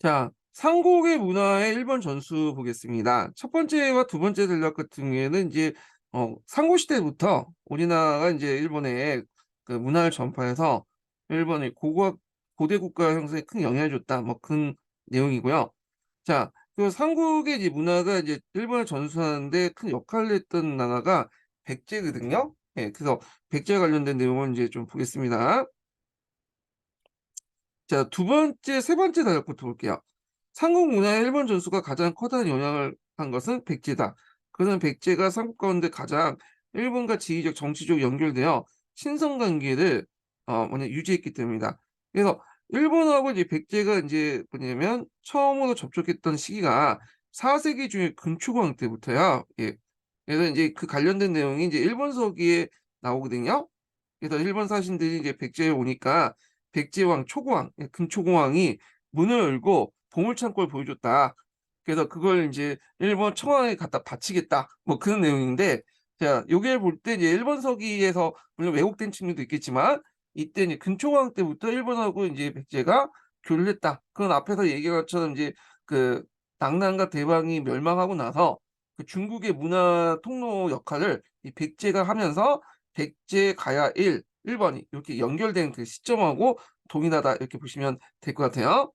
자, 삼국의 문화의 1번 전수 보겠습니다. 첫 번째와 두 번째 전략 같은 경우에는 이제 삼국시대부터 우리나라가 이제 일본에 그 문화를 전파해서 일본의 고대 국가 형성에 큰 영향을 줬다. 뭐 그런 내용이고요. 자, 그 삼국의 이제 문화가 이제 일본을 전수하는데 큰 역할을 했던 나라가 백제거든요. 예, 그래서 백제 관련된 내용을 이제 좀 보겠습니다. 자, 세 번째 단락부터 볼게요. 삼국 문화의 일본 전수가 가장 커다란 영향을 한 것은 백제다. 그는 백제가 삼국 가운데 가장 일본과 지리적, 정치적 연결되어 친선 관계를 유지했기 때문이다. 그래서 일본하고 이제 백제가 이제 뭐냐면 처음으로 접촉했던 시기가 4세기 중에 근초고왕 때부터야. 예. 그래서 이제 그 관련된 내용이 이제 일본서기에 나오거든요. 그래서 일본 사신들이 이제 백제에 오니까 백제왕 초고왕, 예, 금초고왕이 문을 열고 보물창고를 보여줬다. 그래서 그걸 이제 일본 청왕에 갖다 바치겠다. 뭐 그런 내용인데, 자, 요게 볼 때 이제 일본 서기에서 물론 왜곡된 측면도 있겠지만, 이때 이제 근초고왕 때부터 일본하고 이제 백제가 교류를 했다. 그건 앞에서 얘기한 것처럼 이제 그 낙난과 대왕이 멸망하고 나서 그 중국의 문화 통로 역할을 이 백제가 하면서 백제 가야 1번이 이렇게 연결된 그 시점하고 동일하다 이렇게 보시면 될 것 같아요.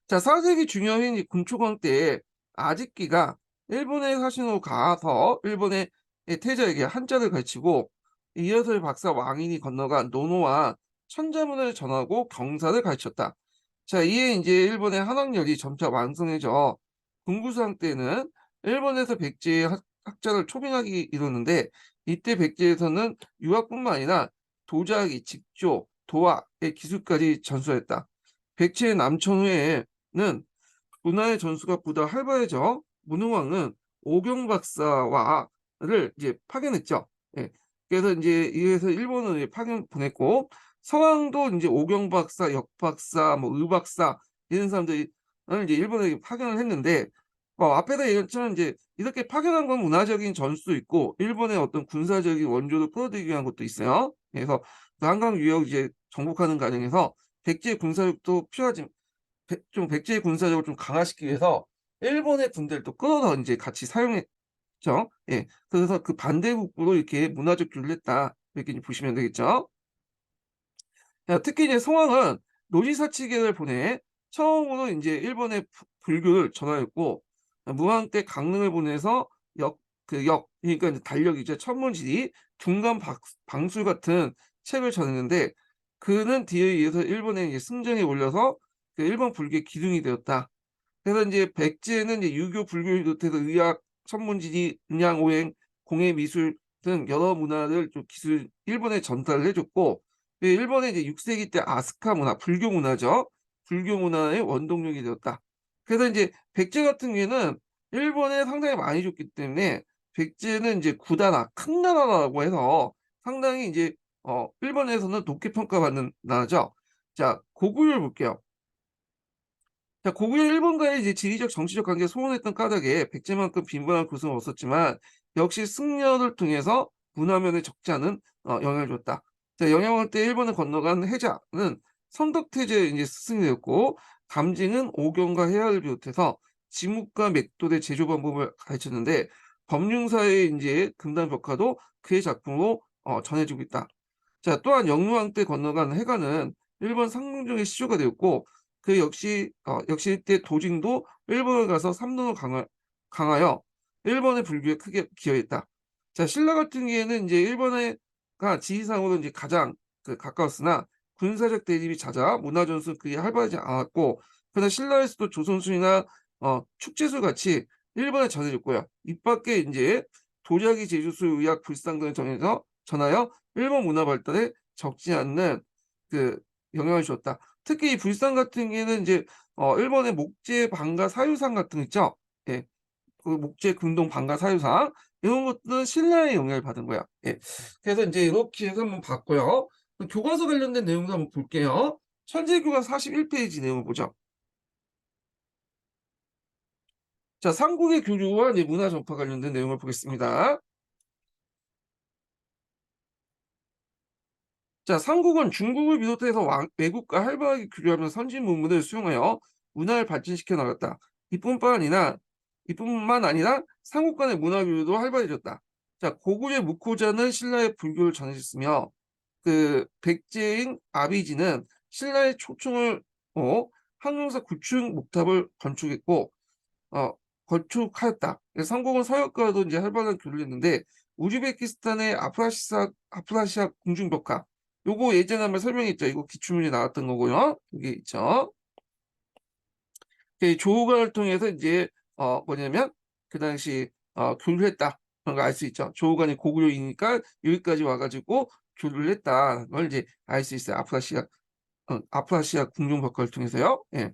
자, 4세기 중요한 이 군초강 때에 아직기가 일본의 사신으로 가서 일본의 태자에게 한자를 가르치고 이어서 박사 왕인이 건너간 노노와 천자문을 전하고 경사를 가르쳤다. 자, 이에 이제 일본의 한학열이 점차 완성해져 군구수항 때는 일본에서 백제의 학자를 초빙하기 이루는데 이때 백제에서는 유학뿐만 아니라 도자기, 직조, 도화의 기술까지 전수했다. 백제의 남천후에는 문화의 전수가 보다 활발해져 문흥왕은 오경 박사와를 이제 파견했죠. 예. 그래서 이제 이에서 일본을 이제 파견 보냈고 서왕도 이제 오경 박사, 역 박사, 뭐 의 박사 이런 사람들이 이제 일본에 파견을 했는데 앞에서 얘기한 것처럼 이제 이렇게 파견한 건 문화적인 전수도 있고 일본의 어떤 군사적인 원조를 끌어들이기 위한 것도 있어요. 그래서 그 한강 유역 이제 정복하는 과정에서 백제 군사력도 필요하지 좀 백제의 군사력을 좀 강화시키기 위해서 일본의 군대를 또 끌어서 인제 같이 사용했죠. 예. 그래서 그 반대국부로 이렇게 문화적 교류를 했다. 이렇게 이제 보시면 되겠죠. 자, 특히 이제 성왕은 노지사치계를 보내 처음으로 인제 일본에 불교를 전하였고 무왕 때 강릉을 보내서 그러니까 이제 달력이죠. 천문지리, 둔감 방술 같은 책을 전했는데 그는 뒤에 의해서 일본의 이제 승정에 올려서 그 일본 불교의 기둥이 되었다. 그래서 인제 백제는 이제 유교, 불교를 비롯해서 의학, 천문지리, 음양오행, 공예미술 등 여러 문화를 좀 기술 일본에 전달을 해 줬고 일본의 이제 6 세기 때 아스카 문화, 불교 문화죠. 불교 문화의 원동력이 되었다. 그래서 인제 백제 같은 경우에는 일본에 상당히 많이 줬기 때문에 백제는 인제 구다나, 큰 나라라고 해서 상당히 인제 일본에서는 높게 평가받는 나라죠. 자, 고구려를 볼게요. 자, 고구려 일본과의 이제 지리적 정치적 관계가 소원했던 까닭에 백제만큼 빈번한 교승은 없었지만 역시 승려를 통해서 문화면에 적지 않은 영향을 줬다. 자, 영향을 때 일본을 건너간 해자는 선덕태제의 이제 스승이 되었고 담징은 오경과 해화를 비롯해서 지묵과 맥돌의 제조 방법을 가르쳤는데 법륜사의 이제 금단 벽화도 그의 작품으로 전해지고 있다. 자, 또한 영유왕 때 건너간 해가는 일본 상중종의 시조가 되었고 그 역시 이때 도징도 일본에 가서 삼론을 강하여 일본의 불교에 크게 기여했다. 자, 신라 같은 경우에는 이제 일본가 지리상으로 이제 가장 가까웠으나 군사적 대립이 잦아 문화 전승 그리 활발하지 않았고 그러나 신라에서도 조선술이나 축제술 같이 일본에 전해졌고요. 이 밖에 이제 도자기 제주술 의학 불상 등을 전하여 일본 문화 발달에 적지 않는 그 영향을 주었다. 특히 이 불상 같은 경우에는 이제 일본의 목재 방가 사유상 같은 거 있죠? 예. 그 목재 금동 방가 사유상 이런 것들은 신라의 영향을 받은 거야. 예. 그래서 인제 이렇게 해서 한번 봤고요. 그 교과서 관련된 내용도 한번 볼게요. 천재교과 41 페이지 내용을 보죠. 자, 삼국의 교류와 이제 문화 전파 관련된 내용을 보겠습니다. 자, 삼국은 중국을 비롯해서 외국과 활발하게 교류하며 선진 문물을 수용하여 문화를 발전시켜 나갔다. 이뿐만 아니라 삼국 간의 문화 교류도 활발해졌다. 자, 고구려 무코자는 신라의 불교를 전해졌으며 그 백제인 아비지는 신라의 초청을 항공사 구축 목탑을 건축했고 건축하였다. 삼국은 서역과도 이제 활발한 교류를 했는데 우즈베키스탄의 아프라시아 궁중벽화 요거 예전에 한번 설명했죠. 이거 기출문제 나왔던 거고요. 여기 있죠. 조우관을 통해서 이제 뭐냐면 그 당시 교류를 했다. 그런 거 알 수 있죠. 조우관이 고구려이니까 여기까지 와가지고 교류를 했다. 걸 이제 알 수 있어요. 아프라시아 궁중벽화를 통해서요. 예.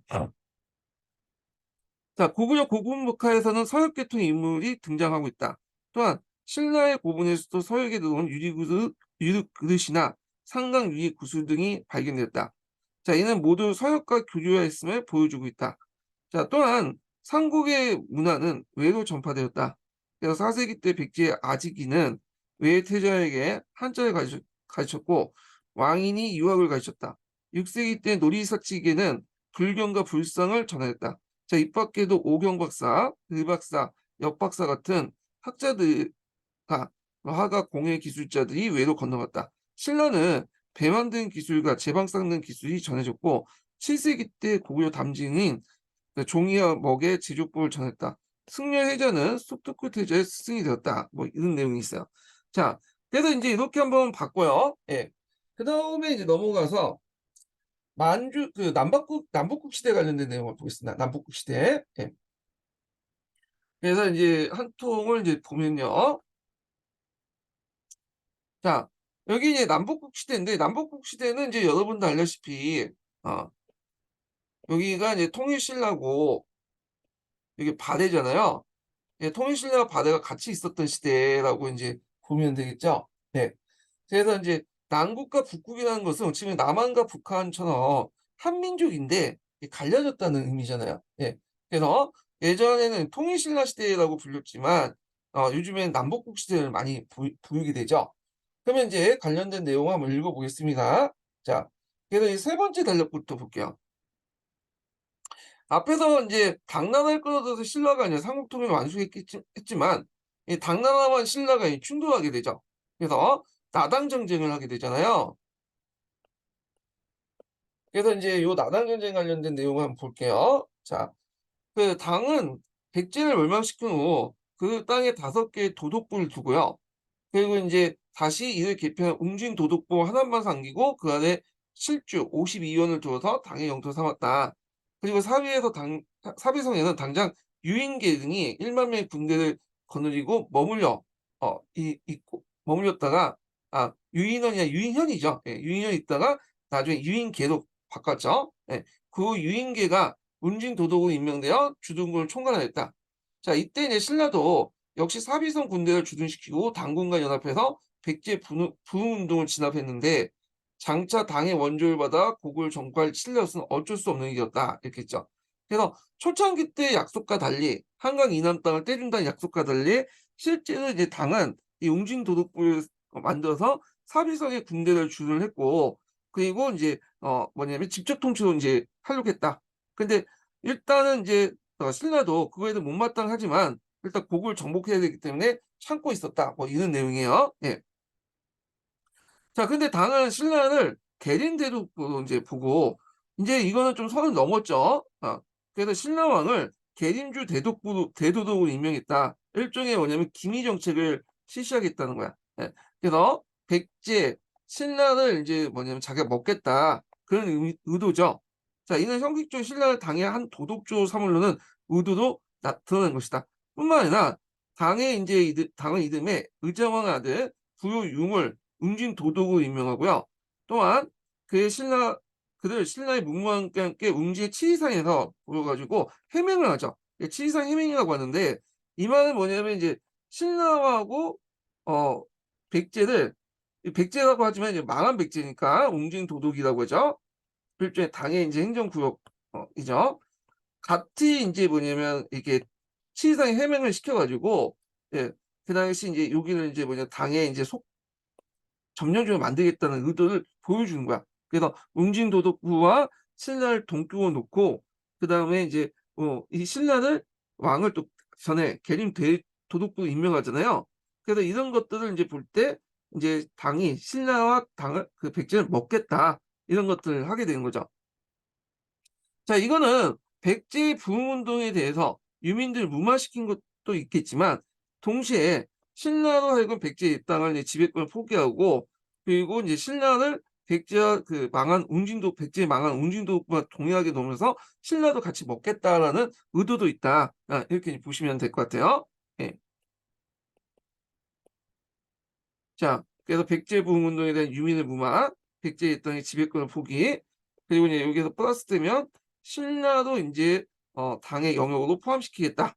자, 고구려 고군묵화에서는 서역계통의 인물이 등장하고 있다. 또한 신라의 고분에서도 서역에 들어온 유리그릇이나 상강 유리 구슬 등이 발견되었다. 자, 이는 모두 서역과 교류했음을 보여주고 있다. 자, 또한 삼국의 문화는 외로 전파되었다. 그래서 4세기 때 백제의 아직이는 외 태자에게 한자를 가르쳤고 왕인이 유학을 가르쳤다. 6세기 때 노리사치계는 불경과 불상을 전하였다. 자, 이 밖에도 오경 박사, 을 박사, 역 박사 같은 학자들과 화가 공예 기술자들이 외로 건너갔다. 신라는 배 만드는 기술과 제방 쌓는 기술이 전해졌고 7세기 때 고구려 담징인 종이와 먹의 제조법을 전했다. 승려해자는 속도끝 해자의 스승이 되었다. 뭐 이런 내용이 있어요. 자, 그래서 이제 이렇게 한번 봤고요. 예. 그 다음에 이제 넘어가서 남북국 시대 관련된 내용을 보겠습니다. 남북국 시대. 예. 그래서 이제 한 통을 이제 보면요. 자, 여기 이제 남북국 시대인데 남북국 시대는 이제 여러분도 알다시피 여기가 이제 통일신라고 여기 바다잖아요. 예, 통일신라와 바다가 같이 있었던 시대라고 이제 보면 되겠죠. 네. 그래서 이제 남국과 북국이라는 것은 지금 남한과 북한처럼 한민족인데 갈려졌다는 의미잖아요. 예. 그래서 예전에는 통일신라 시대라고 불렸지만 요즘에는 남북국 시대를 많이 보이게 되죠. 그러면 이제 관련된 내용 한번 읽어보겠습니다. 자, 그래서 이 세 번째 단락부터 볼게요. 앞에서 이제 당나라를 끌어들여서 신라가 이제 삼국통일을 완수했지만 이 당나라와 신라가 충돌하게 되죠. 그래서 나당 전쟁을 하게 되잖아요. 그래서 이제 요 나당 전쟁 관련된 내용을 한번 볼게요. 자, 그 당은 백제를 멸망시킨 후 그 땅에 5개의 도독부를 두고요. 그리고 이제 다시 이를 개편한 웅진도독부 하나만 남기고 그 안에 실주 52원을 두어서 당의 영토를 삼았다. 그리고 사비성에는 당장 유인계 등이 1만 명의 군대를 거느리고 머물렸다가 유인원이 아니라 유인현이죠. 예, 유인현이 있다가 나중에 유인계로 바꿨죠. 예, 그 유인계가 웅진도독으로 임명되어 주둔군을 총괄하였다. 자, 이때 이제 신라도 역시 사비성 군대를 주둔시키고 당군과 연합해서 백제 부흥운동을 진압했는데 장차 당의 원조를 받아 고구려 정파를 치려서는 어쩔 수 없는 일이었다. 이렇게 했죠. 그래서 초창기 때 약속과 달리 한강 이남 땅을 떼준다는 약속과 달리 실제로 이제 당은 이 웅진도독부를 만들어서 사비성의 군대를 주둔을 했고 그리고 이제 뭐냐면 직접 통치로 이제 하려고 했다. 근데 일단은 이제 신라도 그거에 대해 못마땅하지만 일단 곡을 정복해야 되기 때문에 참고 있었다. 뭐 이런 내용이에요. 예. 자, 근데 당은 신라를 계린대독으로 이제 보고 이제 이거는 좀 선을 넘었죠. 그래서 신라왕을 계린주 대도독으로 임명했다. 일종의 뭐냐면 기미 정책을 실시하겠다는 거야. 예. 그래서 백제 신라를 이제 뭐냐면 자기가 먹겠다. 그런 의도죠. 자, 이는 형식적 신라를 당의 한 도독조 삼으려는 의도도 나타낸 것이다. 뿐만 아니라 당은 이듬해 의정왕 아들 부유융을 웅진 도독으로 임명하고요. 또한 그를 신라의 문무왕과 함께 웅진의 치리상에서 모여가지고 해맹을 하죠. 치리상 해맹이라고 하는데 이 말은 뭐냐면 이제 신라하고 백제를 백제라고 하지만 이제 망한 백제니까 웅진 도독이라고 하죠. 일종의 당의 이제 행정구역이죠. 같이 이제 뭐냐면 이게 치리상에 해맹을 시켜가지고 예, 그 당시 이제 여기는 이제 당의 이제 점령적으로 만들겠다는 의도를 보여주는 거야. 그래서 웅진도독부와 신라를 동격으로 놓고 그 다음에 이제 이 신라를 왕을 또 전에 계림 도독부 임명하잖아요. 그래서 이런 것들을 이제 볼 때 이제 당이 신라와 당을 그 백제를 먹겠다 이런 것들을 하게 되는 거죠. 자, 이거는 백제 부흥운동에 대해서 유민들 무마시킨 것도 있겠지만 동시에 신라로 하여금 백제 입당을 이제 지배권을 포기하고 그리고 이제 신라를 백제와 그 망한 웅진도 백제 망한 웅진도와 동일하게 놓으면서 신라도 같이 먹겠다라는 의도도 있다. 이렇게 보시면 될 것 같아요. 예. 자, 그래서 백제 부흥운동에 대한 유민을 무마, 백제 입당의 지배권을 포기, 그리고 이제 여기서 플러스 되면 신라도 이제 당의 영역으로 포함시키겠다.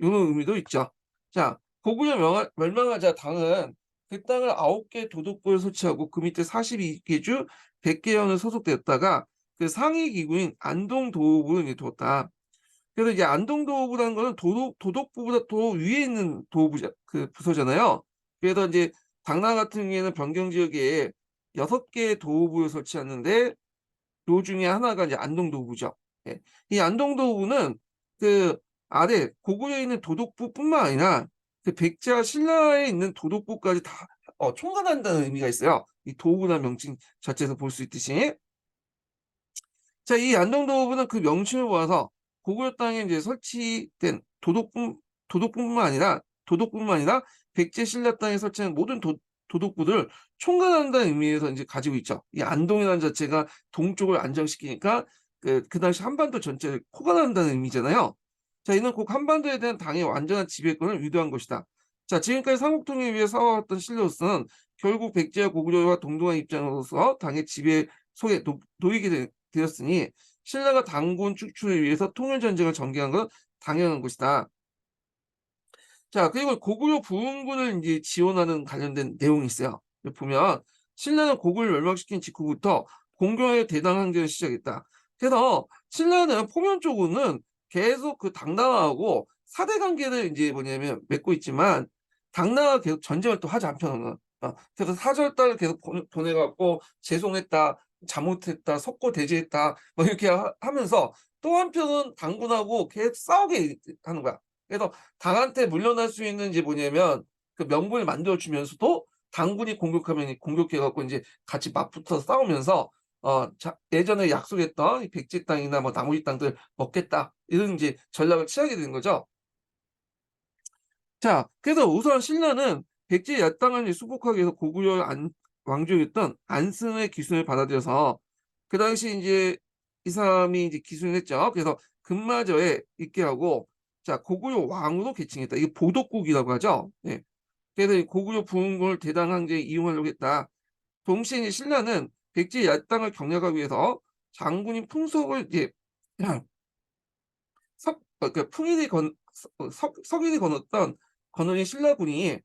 이런 의미도 있죠. 자, 고구려 멸망하자 당은 그 땅을 9개 도독부를 설치하고 그 밑에 42개 주 100개연을 소속되었다가 그 상위 기구인 안동도읍을 이제 두었다. 그래서 이제 안동도읍이라는 거는 도독부보다 더 위에 있는 그 부서잖아요. 그래서 이제 당나 같은 경우에는 변경 지역에 6개의 도읍을 설치했는데 요 중에 하나가 이제 안동도구죠. 예. 이 안동도구는 그 아래 고구려에 있는 도독부뿐만 아니라 그 백제와 신라에 있는 도독부까지 다 총괄한다는 의미가 있어요. 이 도구라는 명칭 자체에서 볼 수 있듯이. 자, 이 안동도구는 그 명칭을 모아서 고구려 땅에 이제 설치된 도독뿐만 아니라 백제 신라 땅에 설치한 모든 도독부들 총괄한다는 의미에서 이제 가지고 있죠. 이 안동이라는 자체가 동쪽을 안정시키니까 그 당시 한반도 전체를 포괄한다는 의미잖아요. 자, 이는 꼭 한반도에 대한 당의 완전한 지배권을 위도한 것이다. 자, 지금까지 삼국통일을 위해 싸워왔던 신라로서는 결국 백제와 고구려와 동등한 입장으로서 당의 지배 속에 놓이게 되었으니 신라가 당군 축출을 위해서 통일전쟁을 전개한 건 당연한 것이다. 자, 그리고 고구려 부흥군을 이제 지원하는 관련된 내용이 있어요. 보면 신라는 고구려를 멸망시킨 직후부터 공경의 대당 항쟁을 시작했다. 그래서 신라는 포면적으로는 계속 그 당나라하고 사대 관계를 이제 뭐냐면 맺고 있지만 당나라가 계속 전쟁을 또 하지 않거든. 그래서 사절단을 계속 보내갖고 죄송했다, 잘못했다, 석고 대죄했다, 뭐 이렇게 하면서 또 한편은 당군하고 계속 싸우게 하는 거야. 그래서 당한테 물러날 수 있는 이제 뭐냐면 그 명분을 만들어주면서도 당군이 공격하면 공격해갖고 이제 같이 맞붙어서 싸우면서 예전에 약속했던 이 백제 땅이나 뭐 나머지 땅들 먹겠다 이런 이제 전략을 취하게 되는 거죠. 자, 그래서 우선 신라는 백제 야땅을 수복하기 위해서 고구려 왕조였던 안승의 기순을 받아들여서 그 당시 이제 이 사람이 이제 기순을 했죠. 그래서 금마저에 있게 하고 자, 고구려 왕으로 계칭했다. 이게 보독국이라고 하죠. 예. 그래서 이 고구려 부흥군을 대당 항쟁에 이용하려고 했다. 동시에 이제 신라는 백제 야땅을 경략하기 위해서 장군인 풍속을 이제 그러니까 석일이 건너린 신라군이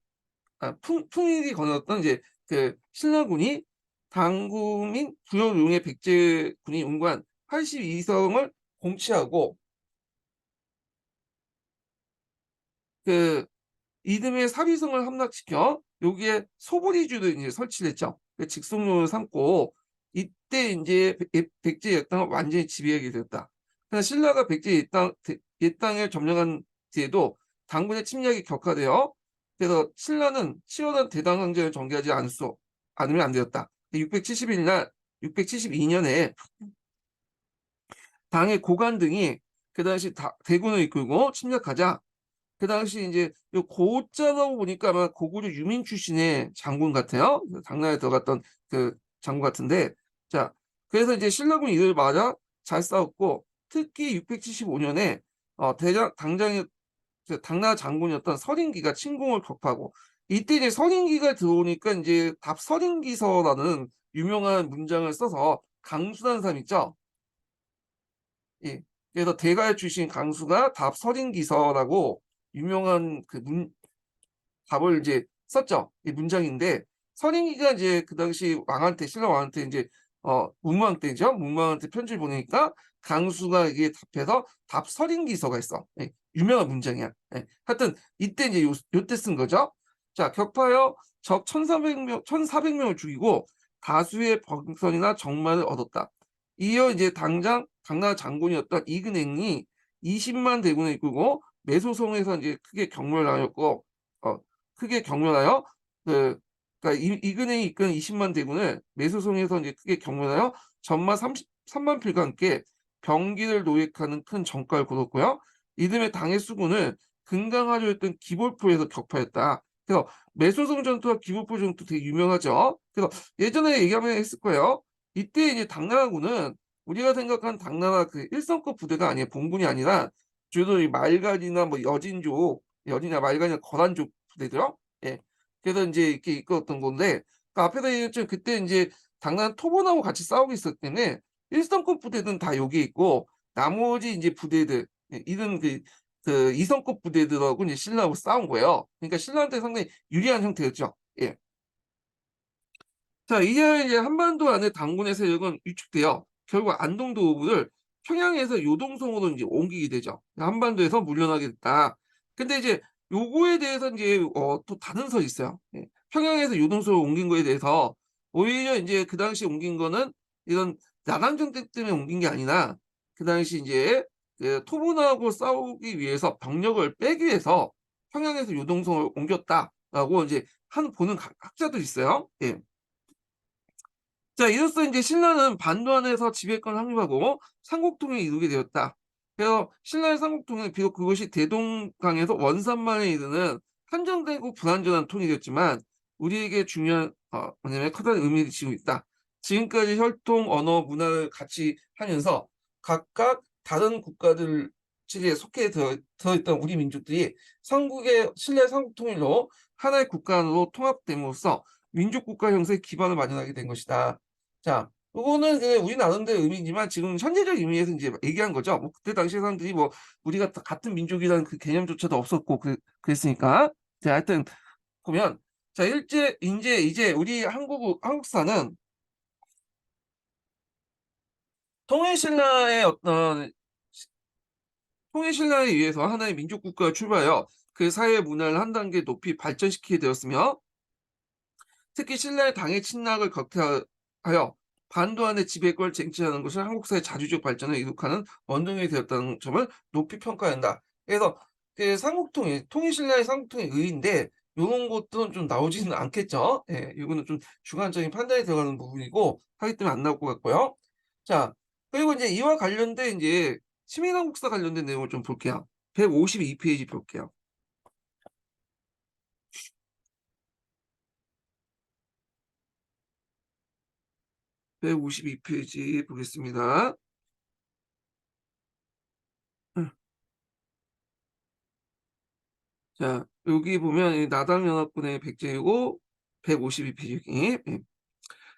풍일이 건넜던 이제 그 신라군이 당군인 부여용의 백제군이 운관 82성을 공치하고 그 이듬해 사비성을 함락시켜 여기에 소보리주를 이제 설치를 했죠. 직송로를 삼고 이때 이제 백제 옛땅을 완전히 지배하게 되었다. 그러나 신라가 백제 옛땅을 점령한 뒤에도 당군의 침략이 격화되어 그래서 신라는 치열한 대당 항쟁을 전개하지 않으면 안 되었다. 671날 672년에 당의 고관 등이 그 당시 대군을 이끌고 침략하자 그 당시 이제 요 고자라고 보니까 아마 고구려 유민 출신의 장군 같아요. 당나라에 들어갔던 그 장군 같은데 자 그래서 이제 신라군이 이를 맞아 잘 싸웠고 특히 675년에 당나라 장군이었던 서린기가 침공을 격파하고 이때 이제 서린기가 들어오니까 이제 답서린기서라는 유명한 문장을 써서 강수라는 사람 있죠. 예. 그래서 대가의 출신 강수가 답서린기서라고 유명한 답을 이제 썼죠. 이 문장인데 서린기가 이제 그 당시 신라 왕한테 이제 문무왕 때죠. 문무왕한테 편지를 보내니까 강수가 이게 답해서 답서린기서가 있어. 예, 유명한 문장이야. 예. 하여튼 이때 이제 요때 쓴 거죠. 자, 격파하여 적 1,400명을 죽이고 다수의 병선이나 적만을 얻었다. 이어 이제 당장 당나라 장군이었던 이근행이 20만 대군을 이끌고 매소성에서 이제 크게 경멸하였고, 크게 경멸하여 그 그러니까 이근행이 이끄는 20만 대군을 매소성에서 이제 크게 경멸하여 전마 33만 필과 함께 병기를 노획하는 큰 전과를 거뒀고요. 이듬해 당의 수군을 금강하려 했던 기볼포에서 격파했다. 그래서 매소성 전투와 기볼포 전투 되게 유명하죠. 그래서 예전에 얘기하면 했을 거예요. 이때 이제 당나라군은 우리가 생각한 당나라 그 1성급 부대가 아니에요. 본군이 아니라 주로 이 말간이나 뭐 여진족, 여진이나 말간이나 거란족 부대들요. 예. 그래서 이제 이렇게 이끌었던 건데, 그 앞에서 얘기했지만 그때 이제 당나라 토본하고 같이 싸우고 있었기 때문에 1성급 부대는 다 여기 있고, 나머지 이제 부대들, 이런 그 2성급 부대들하고 이제 신라하고 싸운 거예요. 그러니까 신라한테 상당히 유리한 형태였죠. 예. 자, 이제 한반도 안에 당군의 세력은 위축되어 결국 안동도 오부를 평양에서 요동성으로 이제 옮기게 되죠. 한반도에서 물러나게 됐다. 근데 이제 요거에 대해서 이제 또 다른 설이 있어요. 예. 평양에서 요동성으로 옮긴 거에 대해서 오히려 이제 그 당시 옮긴 거는 이런 나당 정책 때문에 옮긴 게 아니라 그 당시 이제 그 토분하고 싸우기 위해서 병력을 빼기 위해서 평양에서 요동성을 옮겼다라고 이제 보는 학자도 있어요. 예. 자, 이로써 이제 신라는 반도안에서 지배권을 확립하고 삼국통일을 이루게 되었다. 그래서 신라의 삼국통일은 비록 그것이 대동강에서 원산만에 이르는 한정되고 불완전한 통일이었지만 우리에게 중요한 뭐냐면 커다란 의미를 지니고 있다. 지금까지 혈통, 언어, 문화를 같이 하면서 각각 다른 국가들 에 속해 들어있던 우리 민족들이 신라의 삼국통일로 하나의 국가로 통합됨으로써 민족국가 형성의 기반을 마련하게 된 것이다. 자, 이거는 우리 나름대로 의미지만 지금 현재적 의미에서 이제 얘기한 거죠. 뭐 그때 당시 사람들이 뭐 우리가 다 같은 민족이라는 그 개념조차도 없었고 그랬으니까. 자, 하여튼 보면 자, 이제 우리 한국사는 통일신라의 어떤 통일신라에 의해서 하나의 민족국가가 출발하여 그 사회 문화를 한 단계 높이 발전시키게 되었으며 특히 신라의 당의 침략을 격퇴하여 반도안의 지배권을 쟁취하는 것을 한국사의 자주적 발전을 이룩하는 원동력이 되었다는 점을 높이 평가한다. 그래서 그 통일신라의 삼국통일 의인데 이런 것들은 좀 나오지는 않겠죠. 예, 이거는 좀 주관적인 판단이 들어가는 부분이고 하기 때문에 안 나올 것 같고요. 자, 그리고 이제 이와 관련된 이제 시민한국사 관련된 내용을 좀 볼게요. 152페이지 볼게요. 152페이지 보겠습니다. 자, 여기 보면 나당연합군의 백제이고 152페이지.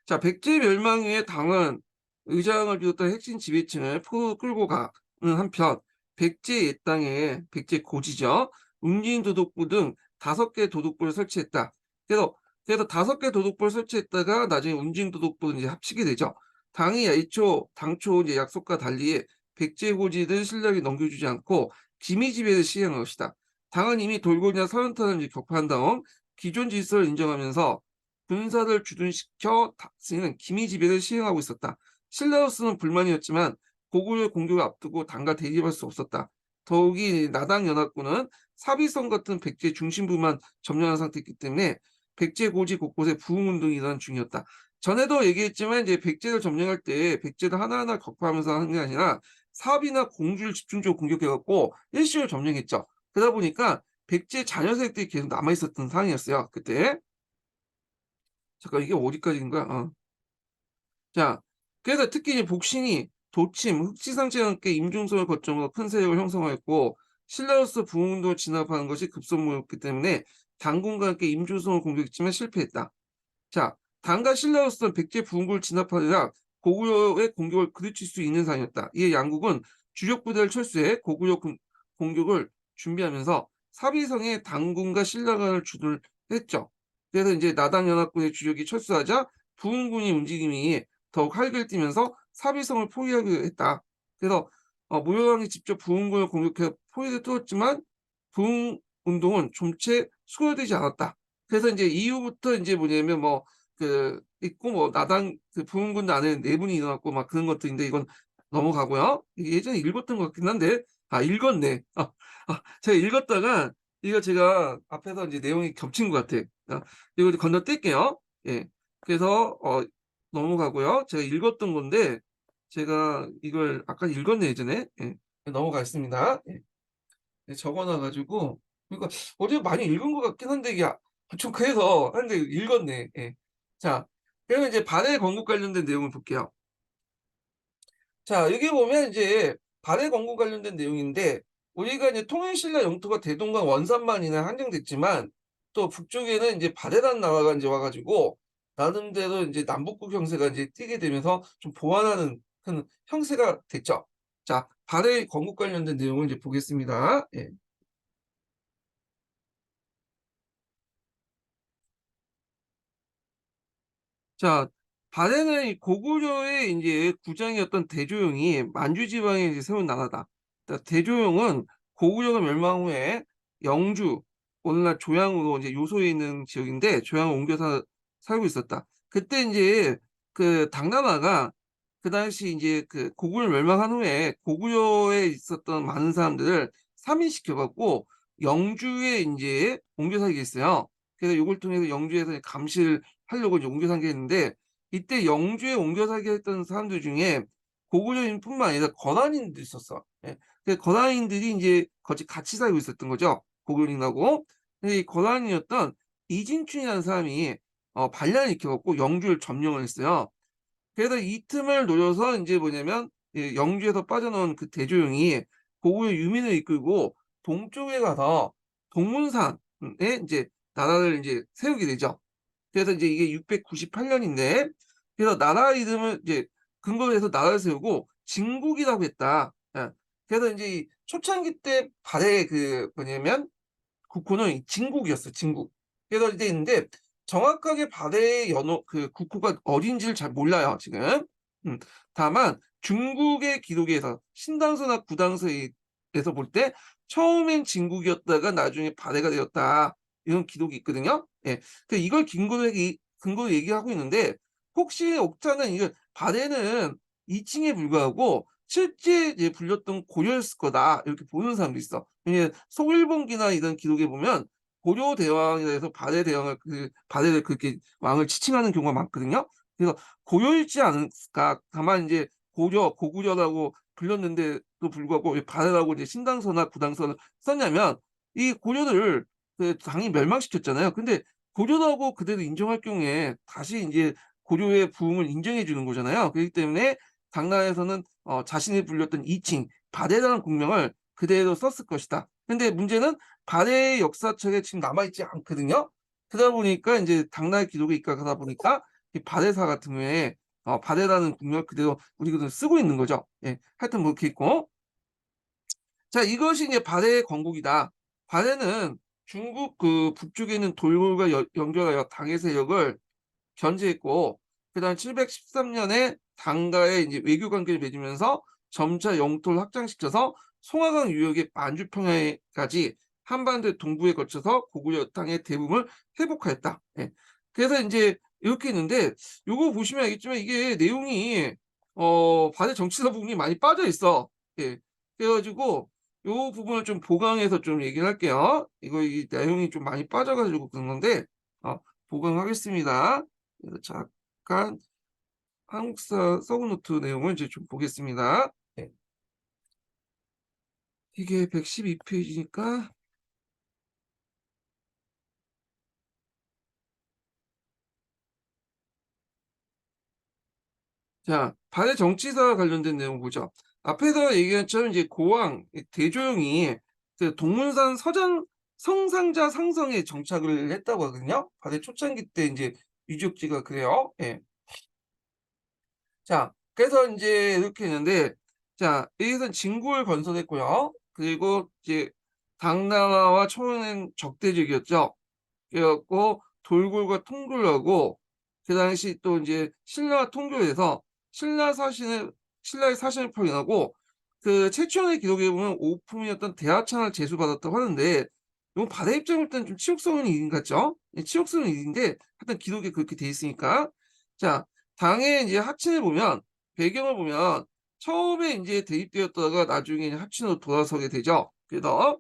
자, 백제 멸망 후에 당은 의장을 비롯한 핵심 지배층을 끌고 가는 한편 백제 옛당에 백제 고지죠. 웅진도독부 등 5개 도독부를 설치했다. 그래서 5개 도독부를 설치했다가 나중에 웅진도독부를 이제 합치게 되죠. 당이 당초 이제 약속과 달리 백제 고지들 신라에게 넘겨주지 않고 기미 지배를 시행한 것이다. 당은 이미 돌고냐 서연탄을 격파한 다음 기존 질서를 인정하면서 군사를 주둔시켜 쓰는 기미 지배를 시행하고 있었다. 신라로서는 불만이었지만 고구려 공격을 앞두고 당과 대립할 수 없었다. 더욱이 나당 연합군은 사비성 같은 백제 중심부만 점령한 상태이기 때문에 백제 고지 곳곳에 부흥운동이 일어난 중이었다. 전에도 얘기했지만 이제 백제를 점령할 때 백제를 하나하나 격파하면서 하는 게 아니라 사비나 공주를 집중적으로 공격해갖고 일시로 점령했죠. 그러다 보니까 백제 자녀 세력들이 계속 남아있었던 상황이었어요. 그때. 잠깐 이게 어디까지인가? 자, 그래서 특히 이제 복신이 도침, 흑지상제와 함께 임종선을 거점으로 큰 세력을 형성하였고 신라로서 부흥운동을 진압하는 것이 급선무였기 때문에 당군과 함께 임종선을 공격했지만 실패했다. 자, 당과 신라로서는 백제 부흥군을 진압하느라 고구려의 공격을 그르칠 수 있는 상황이었다. 이에 양국은 주력 부대를 철수해 고구려 공격을 준비하면서 사비성에 당군과 신라 간을 주둔을 했죠. 그래서 이제 나당연합군의 주력이 철수하자 부흥군의 움직임이 더욱 활기를 띠면서 사비성을 포위하기로 했다. 그래서 무효왕이 직접 부흥군을 공격해 포위를 뚫었지만 부흥운동은 좀채 수월되지 않았다. 그래서 이제 이후부터 이제 뭐냐면 뭐 그 있고 뭐 나당 그 부흥군 안에 내분이 일어났고 막 그런 것들인데 이건 넘어가고요. 이게 예전에 읽었던 것 같긴 한데 읽었네. 제가 읽었다가 이거 제가 앞에서 이제 내용이 겹친 것 같아. 이거 건너뛸게요. 예. 그래서 넘어가고요. 제가 읽었던 건데 제가 이걸 아까 읽었네 예전에. 예. 넘어가겠습니다. 예. 네, 적어놔 가지고 그러니까 어제 많이 읽은 것 같긴 한데 이게 좀 그래서 한데 읽었네. 예. 자, 그러면 이제 발해 건국 관련된 내용을 볼게요. 자, 여기 보면 이제 발해 건국 관련된 내용인데 우리가 이제 통일신라 영토가 대동강 원산만이나 한정됐지만 또 북쪽에는 이제 발해라는 나라가 이제 와가지고 나름대로 이제 남북국 형세가 이제 띄게 되면서 좀 보완하는 그런 형세가 됐죠. 자, 발해 건국 관련된 내용을 이제 보겠습니다. 예. 자, 발해는 이 고구려의 이제 구장이었던 대조영이 만주 지방에 이제 세운 나라다. 그러니까 대조영은 고구려가 멸망 후에 영주, 오늘날 조양으로 이제 요소에 있는 지역인데 조양을 옮겨 살고 있었다. 그때 이제 그 당나라가 그 당시 이제 그 고구려 멸망한 후에 고구려에 있었던 많은 사람들을 삼인시켜갖고 영주에 이제 옮겨 살게 했어요. 그래서 이걸 통해서 영주에서 감시를 하려고 이제 옮겨 살게 했는데 이때 영주에 옮겨 살게 했던 사람들 중에 고구려인뿐만 아니라 거란인도 있었어. 예. 그 거란인들이 이제 같이 살고 있었던 거죠. 고구려인하고. 근데 이 거란이었던 이진춘이라는 사람이 반란을 일으켜갖고 영주를 점령을 했어요. 그래서 이 틈을 노려서 이제 뭐냐면 영주에서 빠져나온 그 대조영이 고구려 유민을 이끌고 동쪽에 가서 동문산에 이제 나라를 이제 세우게 되죠. 그래서 이제 이게 698년인데 그래서 나라 이름을 이제 근거로 해서 나라를 세우고 진국이라고 했다. 예. 그래서 이제 이 초창기 때 발해 그 뭐냐면 국호는 이 진국이었어, 진국. 그래서 이제 있는데 정확하게 발해의 연호 그 국호가 어딘지를 잘 몰라요, 지금. 음. 다만 중국의 기록에서 신당서나 구당서에서 볼 때 처음엔 진국이었다가 나중에 발해가 되었다. 이런 기록이 있거든요. 예. 이걸 근거로 얘기하고 있는데 혹시 옥타는 이거 발해는 2층에 불과하고 실제 이제 불렸던 고려였을 거다 이렇게 보는 사람도 있어. 왜냐면 송일본기나 이런 기록에 보면 고려 대왕에 대해서 발해 대왕을 발해를 그렇게 왕을 지칭하는 경우가 많거든요. 그래서 고려일지 않을까. 다만 이제 고구려라고 불렸는데도 불구하고 왜 발해라고 이제 신당서나 구당서를 썼냐면 이 고려를 그 당이 멸망시켰잖아요. 근데 고려라고 그대로 인정할 경우에 다시 이제 고려의 부흥을 인정해 주는 거잖아요. 그렇기 때문에 당나라에서는 자신이 불렸던 이칭 발해라는 국명을 그대로 썼을 것이다. 근데 문제는 발해의 역사책에 지금 남아있지 않거든요. 그러다 보니까 이제 당나라 기록에 입각하다 보니까 이 발해사 같은 경우에 발해라는 국명을 그대로 우리가 쓰고 있는 거죠. 예, 하여튼 뭐 이렇게 있고. 자, 이것이 이제 발해의 건국이다. 발해는 중국 그 북쪽에 있는 돌골과 연결하여 당해 세력을 견제했고 그다음 713년에 당과의 이제 외교 관계를 맺으면서 점차 영토를 확장시켜서 송화강 유역의 만주평야까지 한반도 동부에 거쳐서 고구려 땅의 대부분을 회복하였다. 예. 그래서 이제 이렇게 있는데 요거 보시면 알겠지만 이게 내용이 발해 정치사 부분이 많이 빠져 있어. 예. 그래가지고 요 부분을 좀 보강해서 좀 얘기를 할게요. 이 내용이 좀 많이 빠져가지고 그런 건데 보강하겠습니다. 그래서 잠깐 한국사 서브노트 내용을 이제 좀 보겠습니다. 네. 이게 112페이지니까 자, 발해 정치사 관련된 내용 보죠. 앞에서 얘기한 것처럼 이제 고왕 대조영이 그 동문산 성상자 상성에 정착을 했다고 하거든요. 발해 초창기 때 이제 유적지가 그래요. 예. 자, 그래서 이제 이렇게 있는데, 자, 여기서 진국을 건설했고요. 그리고 이제 당나라와 초연은 적대적이었죠. 그래갖고 돌골과 통솔하고 그 당시 또 이제 신라와 통교해서 신라의 사신을 표현하고 그 최초의 기록에 보면 오품이었던 대하찬을 제수받았다고 하는데 이건 바다의 입장일 때는 좀 치욕스러운 일인 같죠? 예, 치욕스러운 일인데 하여튼 기록에 그렇게 돼 있으니까. 자, 당의 이제 하친을 보면 배경을 보면 처음에 인제 대입되었다가 나중에 이제 하친으로 돌아서게 되죠. 그래서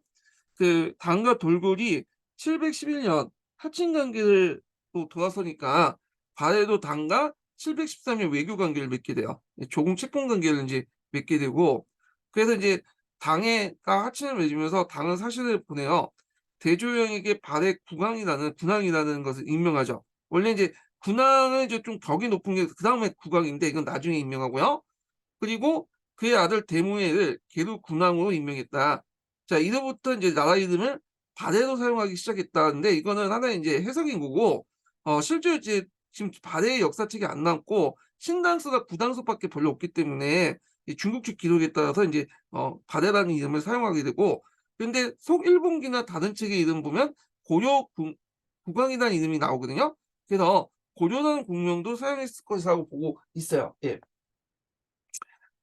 그 당과 돌골이 711년 하친 관계를 또 돌아서니까 바레도 당과 713년 외교 관계를 맺게 돼요. 예, 조공 채권 관계를 인제 맺게 되고, 그래서 이제 당해가 하친을 맺으면서 당은 사신을 보내요. 대조영에게 발해 군왕이라는 것을 임명하죠. 원래 이제 군왕은 이제 좀 격이 높은 게 그다음에 국왕인데 이건 나중에 임명하고요. 그리고 그의 아들 대무해를 계루 군왕으로 임명했다. 자, 이로부터 이제 나라 이름을 발해로 사용하기 시작했다는데 이거는 하나의 이제 해석인 거고, 실제로 이제 지금 발해의 역사책이 안 남고 신당서나 구당서밖에 별로 없기 때문에 이 중국 측 기록에 따라서 인제 발해라는 이름을 사용하게 되고, 근데 속일본기나 다른 책의 이름 보면 고려 군 국왕이라는 이름이 나오거든요. 그래서 고려라는 국명도 사용했을 것이라고 보고 있어요. 예.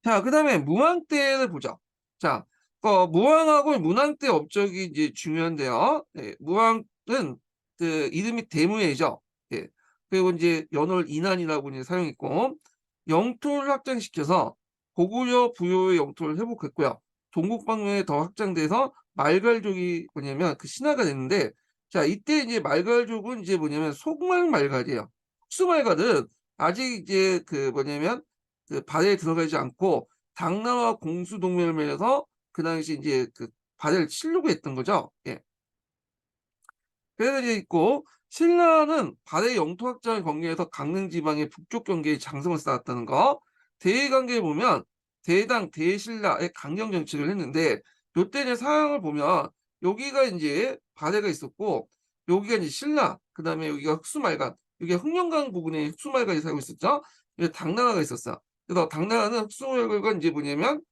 자, 그다음에 무왕 때를 보죠. 자, 무왕하고 문왕 때 업적이 이제 중요한데요. 예, 무왕은 그 이름이 대무예죠. 예. 그리고 인제 연월 이난이라고 이제 사용했고, 영토를 확장시켜서 고구려 부여의 영토를 회복했고요. 동국 방면에 더 확장돼서 말갈족이 뭐냐면 그 신화가 됐는데, 자, 이때 이제 말갈족은 이제 뭐냐면 속말 말갈이에요. 흑수말갈은 아직 이제 그 뭐냐면 그 발해에 들어가지 않고 당나라와 공수 동맹을 맺어서 그 당시 인제 그 발해를 치려고 했던 거죠. 예. 그래서 이제 있고, 신라는 발해 영토 확장을 권계해서 강릉 지방의 북쪽 경계에 장성을 쌓았다는 거. 대의 관계를 보면 대당, 대신라의 강경 정책을 했는데, 요때 이제 상황을 보면 여기가 인제 발해가 있었고 여기가 이제 신라, 그다음에 여기가 흑수말간, 여기가 흑령강 부근에 흑수말간이 살고 있었죠. 여기 당나라가 있었어요. 그래서 당나라는 흑수말간과 인제 뭐냐면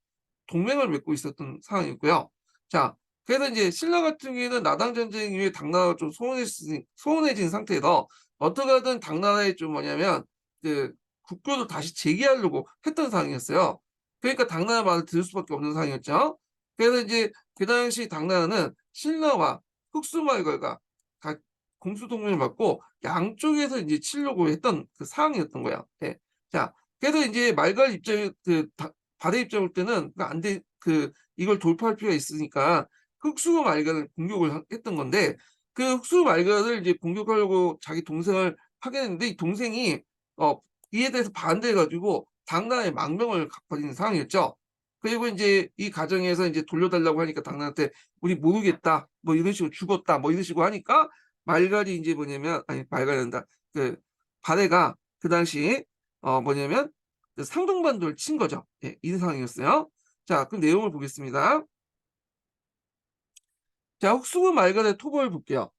동맹을 맺고 있었던 상황이었고요. 자, 그래서 이제 신라 같은 경우에는 나당 전쟁 이후에 당나라가 좀 소원해진 상태에서 어떻게 하든 당나라에 좀 뭐냐면 그 국교를 다시 재개하려고 했던 상황이었어요. 그러니까 당나라 말을 들을 수밖에 없는 상황이었죠. 그래서 이제 그 당시 당나라는 신라와 흑수말갈과 각 공수 동맹을 맺고 양쪽에서 이제 치려고 했던 그 상황이었던 거예요. 예. 자, 그래서 이제 말갈 입장에 바다의 입장에 볼 때는 그 안 돼, 그 이걸 돌파할 필요가 있으니까 흑수 말간을 공격을 했던 건데, 그 흑수 말간을 이제 공격하려고 자기 동생을 파견했는데 이 동생이 어 이에 대해서 반대해 가지고 당나라에 망명을 버리는 상황이었죠. 그리고 인제 이 과정에서 인제 돌려달라고 하니까 당나라한테 "우리 모르겠다." 뭐 이런 식으로 "죽었다." 뭐 이런 식으로 하니까 말갈이 인제 뭐냐면, 아니 말갈이란다. 그 발해가 그 당시에 뭐냐면 그 상동반도를 친 거죠. 예, 이 상황이었어요. 자, 그럼 내용을 보겠습니다. 자, 흑수군 말간의 토벌을 볼게요.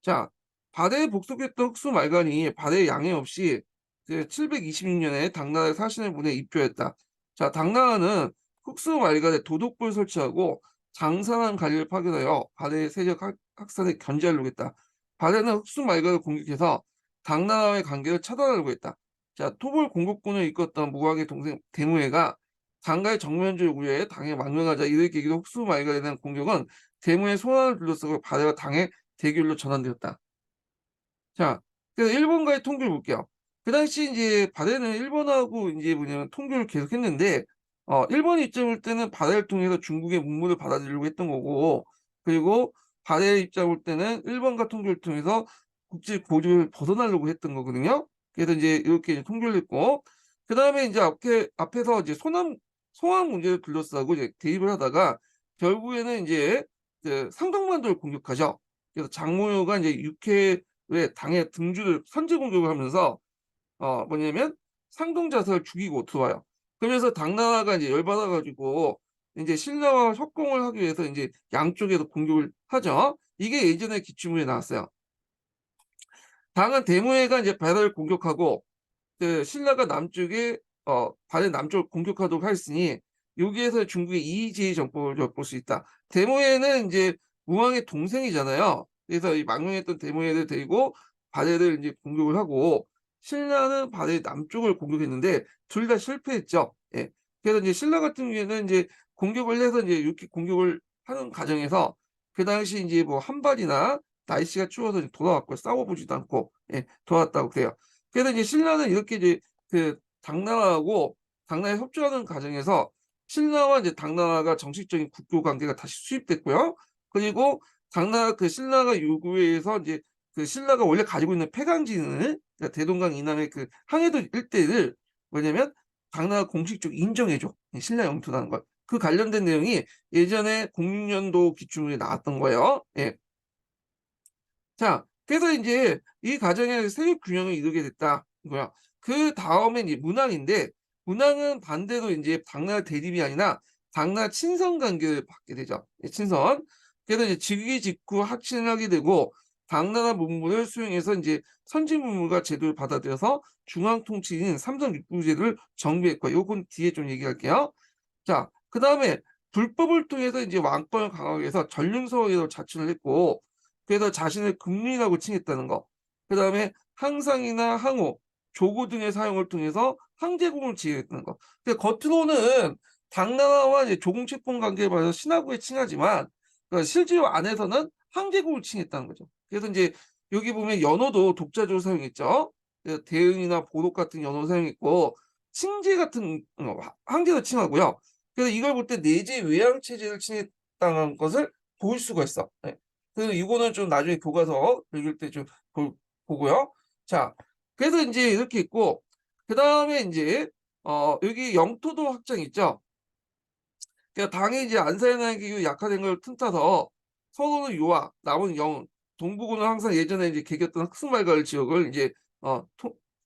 자, 발해에 복속했던 흑수 말간이 발해에 양해 없이 그 726년에 당나라의 사신을 보내 입조했다. 자, 당나라는 흑수 말간에 도독부를 설치하고 장산한 관리를 파견하여 발해의 세력 확산에 견제하려고 했다. 발해는 흑수 말간을 공격해서 당나라와의 관계를 차단하려고 했다. 자, 토벌 공격군을 이끌었던 무왕의 동생 대무해가 당가의 정면주를 우려해 당에 망명하자. 이를 계기로 흑수 말간에 대한 공격은 대무의 소환을 둘러싸고 발해와 당의 대결로 전환되었다. 자, 그래서 일본과의 통계를 볼게요. 그 당시 인제 발해는 일본하고 인제 뭐냐면 통교를 계속했는데, 일본 입장 볼 때는 발해를 통해서 중국의 문물을 받아들이려고 했던 거고, 그리고 발해 입장 볼 때는 일본과 통교를 통해서 국제 고조를 벗어나려고 했던 거거든요. 그래서 인제 이렇게 이제 통교를 했고, 그다음에 인제 앞에서 이제 송환 문제를 둘러싸고 이제 대립을 하다가 결국에는 인제 그 상동반도를 공격하죠. 그래서 장모가 인제 육해의 당의 등주를 선제 공격을 하면서 뭐냐면 상동자석을 죽이고 들어와요. 그러면서 당나라가 이제 열받아 가지고 인제 신라와 협공을 하기 위해서 인제 양쪽에서 공격을 하죠. 이게 예전에 기출문에 나왔어요. 당은 대무해가 이제 바다를 공격하고 그 신라가 남쪽에 발해 남쪽을 공격하도록 하였으니 여기에서 중국의 이의제의 정법을 엿볼 수 있다. 데모에는 인제 무왕의 동생이잖아요. 그래서 이 망명했던 데모에를 데리고 발해를 인제 공격을 하고, 신라는 발해 남쪽을 공격했는데 둘 다 실패했죠. 예. 그래서 인제 신라 같은 경우에는 인제 공격을 해서 인제 이렇게 공격을 하는 과정에서 그 당시 이제 뭐 한발이나 날씨가 추워서 돌아왔고 싸워보지도 않고 예, 돌아왔다고 그래요. 그래서 이제 신라는 이렇게 이제 그 당나라하고 당나라에 협조하는 과정에서 신라와 이제 당나라가 정식적인 국교 관계가 다시 수립됐고요. 그리고 당나라 그 신라가 요구해서 이제 그 신라가 원래 가지고 있는 폐강지는 그러니까 대동강 이남의 그 항해도 일대를 뭐냐면 당나라 공식적으로 인정해줘. 신라 영토라는 걸. 그 관련된 내용이 예전에 06년도 기준으로 나왔던 거예요. 예. 자, 그래서 이제 이 과정에 세력 균형을 이루게 됐다. 이거야. 그 다음에 이제 문왕인데, 문왕은 반대로 이제 당나라 대립이 아니라 당나라 친선 관계를 받게 되죠. 예, 친선. 그래서 이제 즉위 직후 하친하게 되고, 당나라 문물을 수용해서 이제 선진 문물과 제도를 받아들여서 중앙 통치인 삼성 육부제를 정비했고, 요건 뒤에 좀 얘기할게요. 자, 그 다음에 불법을 통해서 이제 왕권을 강화하기 위해서 전륜서열로 자춘을 했고, 그래서 자신을 국민이라고 칭했다는 거. 그 다음에 항상이나 항호, 조고 등의 사용을 통해서 항제국을 지휘했다는 거. 근데 겉으로는 당나라와 이제 조공 채권 관계에 봐서 신하국에 칭하지만 그러니까 실제로 안에서는 항제국을 칭했다는 거죠. 그래서 이제 여기 보면 연호도 독자적으로 사용했죠. 그래서 대응이나 보록 같은 연호 사용했고 칭제 같은 항제도 칭하고요. 그래서 이걸 볼 때 내재 외양 체제를 칭했다는 것을 볼 수가 있어. 네. 그래서 이거는 좀 나중에 교과서 읽을 때 좀 보고요. 자, 그래서 이제 이렇게 있고, 그 다음에 이제, 여기 영토도 확장 있죠. 그러니까 당이 이제 안사현에게 약화된 걸 틈타서 서로는 요하, 남은 영, 동부군은 항상 예전에 이제 개겼던 흑승말갈 지역을 이제,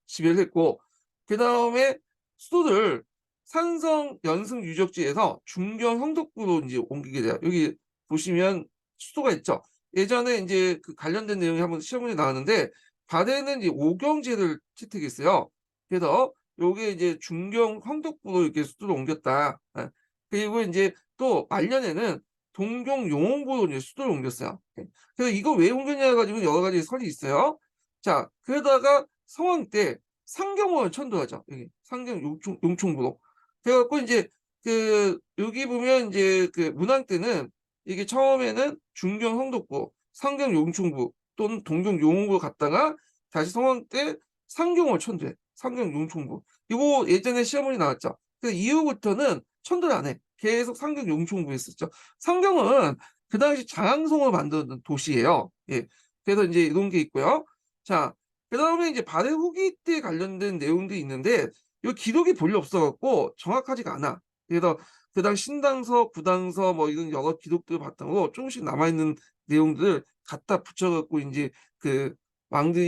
지배를 했고, 그 다음에 수도를 산성 연승 유적지에서 중경 형덕구로 이제 옮기게 돼요. 여기 보시면 수도가 있죠. 예전에 이제 그 관련된 내용이 한번 시험문제 나왔는데 바다에는 이제 오경제를 채택했어요. 그래서 요게 이제 중경 황덕부로 이렇게 수도를 옮겼다. 예. 그리고 이제 또 말년에는 동경 용원구로 이제 수도를 옮겼어요. 예. 그래서 이거 왜 옮겼냐 가지고 여러 가지 설이 있어요. 자, 그러다가 성황 때 상경원을 천도하죠. 여기 상경 용충부로. 그래갖고 이제 그 여기 보면 이제 그 문왕 때는 이게 처음에는 중경 형덕부, 상경 용충부 또는 동경 용흥부 갔다가 다시 성황 때 상경을 천도해. 상경 용충부. 이거 예전에 시험문이 나왔죠. 그 이후부터는 천도를 안 해. 계속 상경 용충부 했었죠. 상경은 그 당시 장항성을 만드는 도시예요. 예. 그래서 이제 이런 게 있고요. 자, 그 다음에 이제 발해 후기 때 관련된 내용도 있는데 이 기록이 별로 없어갖고 정확하지가 않아. 그래서 그당 신당서, 구당서 뭐 이런 여러 기록들 바탕으로 조금씩 남아있는 내용들을 갖다 붙여갖고 이제 그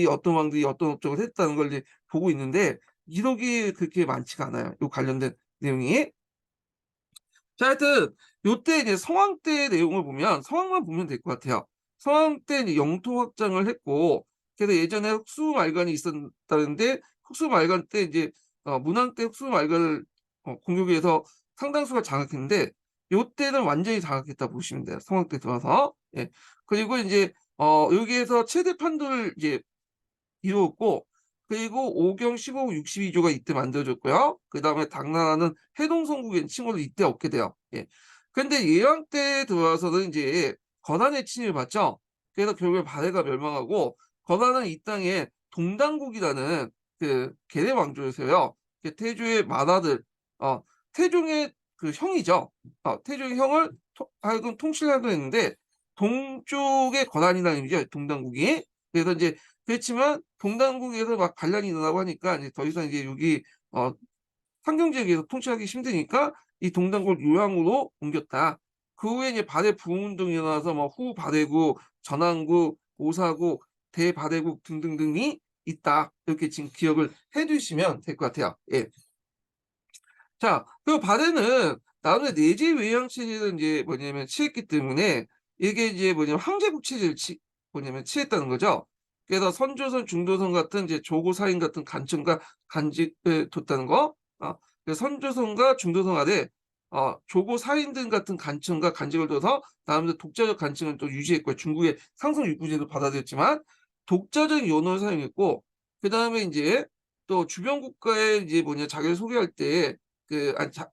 어떤 왕들이 어떤 업적을 했다는 걸 이제 보고 있는데 기록이 그렇게 많지가 않아요. 이 관련된 내용이. 자, 하여튼 요때 이제 성황 때 내용을 보면 성황만 보면 될 것 같아요. 성황 때 이제 영토 확장을 했고 그래서 예전에 흑수말관이 있었다는데 흑수말관 때 이제 문왕 때 흑수말관을 공격해서 상당수가 장악했는데 요때는 완전히 장악했다 보시면 돼요. 성황 때 들어와서. 예. 그리고 이제 여기에서 최대 판도를 이제 이루었고 그리고 오경 15, 62조가 이때 만들어졌고요. 그 다음에 당나라는 해동성국의 칭호를 이때 얻게 돼요. 예. 근데 예왕 때 들어와서는 이제 거란의 침입을 받죠. 그래서 결국에 발해가 멸망하고 거란은 이 땅에 동당국이라는 그 계례 왕조였어요. 태조의 맏아들, 태종의 그 형이죠. 태종의 형을 하여금 통치하려 했는데 동쪽의 거란이라는 의미죠. 동당국이. 그래서 이제 그렇지만 동당국에서 막 반란이 일어나고 하니까 이제 더 이상 이제 여기 상경지역에서 통치하기 힘드니까 이 동당국을 요양으로 옮겼다. 그 후에 이제 발해 부흥운동이 일어나서 뭐 후발해국, 전항국, 오사국, 대발해국 등등등이 있다. 이렇게 지금 기억을 해두시면 될 것 같아요. 예. 자, 그 발해는 나름의 내재 외양 체제를 이제 뭐냐면 취했기 때문에 이게 이제 뭐냐면 황제국 체제를 뭐냐면 취했다는 거죠. 그래서 선조선, 중조선 같은 이제 조고 사인 같은 간청과 간직을 뒀다는 거. 그래서 선조선과 중조선 아래 조고 사인 등 같은 간청과 간직을 둬서 나름대로 독자적 간청을 또 유지했고 중국의 상성 육부제도 받아들였지만 독자적 연호를 사용했고 그 다음에 이제 또 주변 국가에 이제 뭐냐 자기를 소개할 때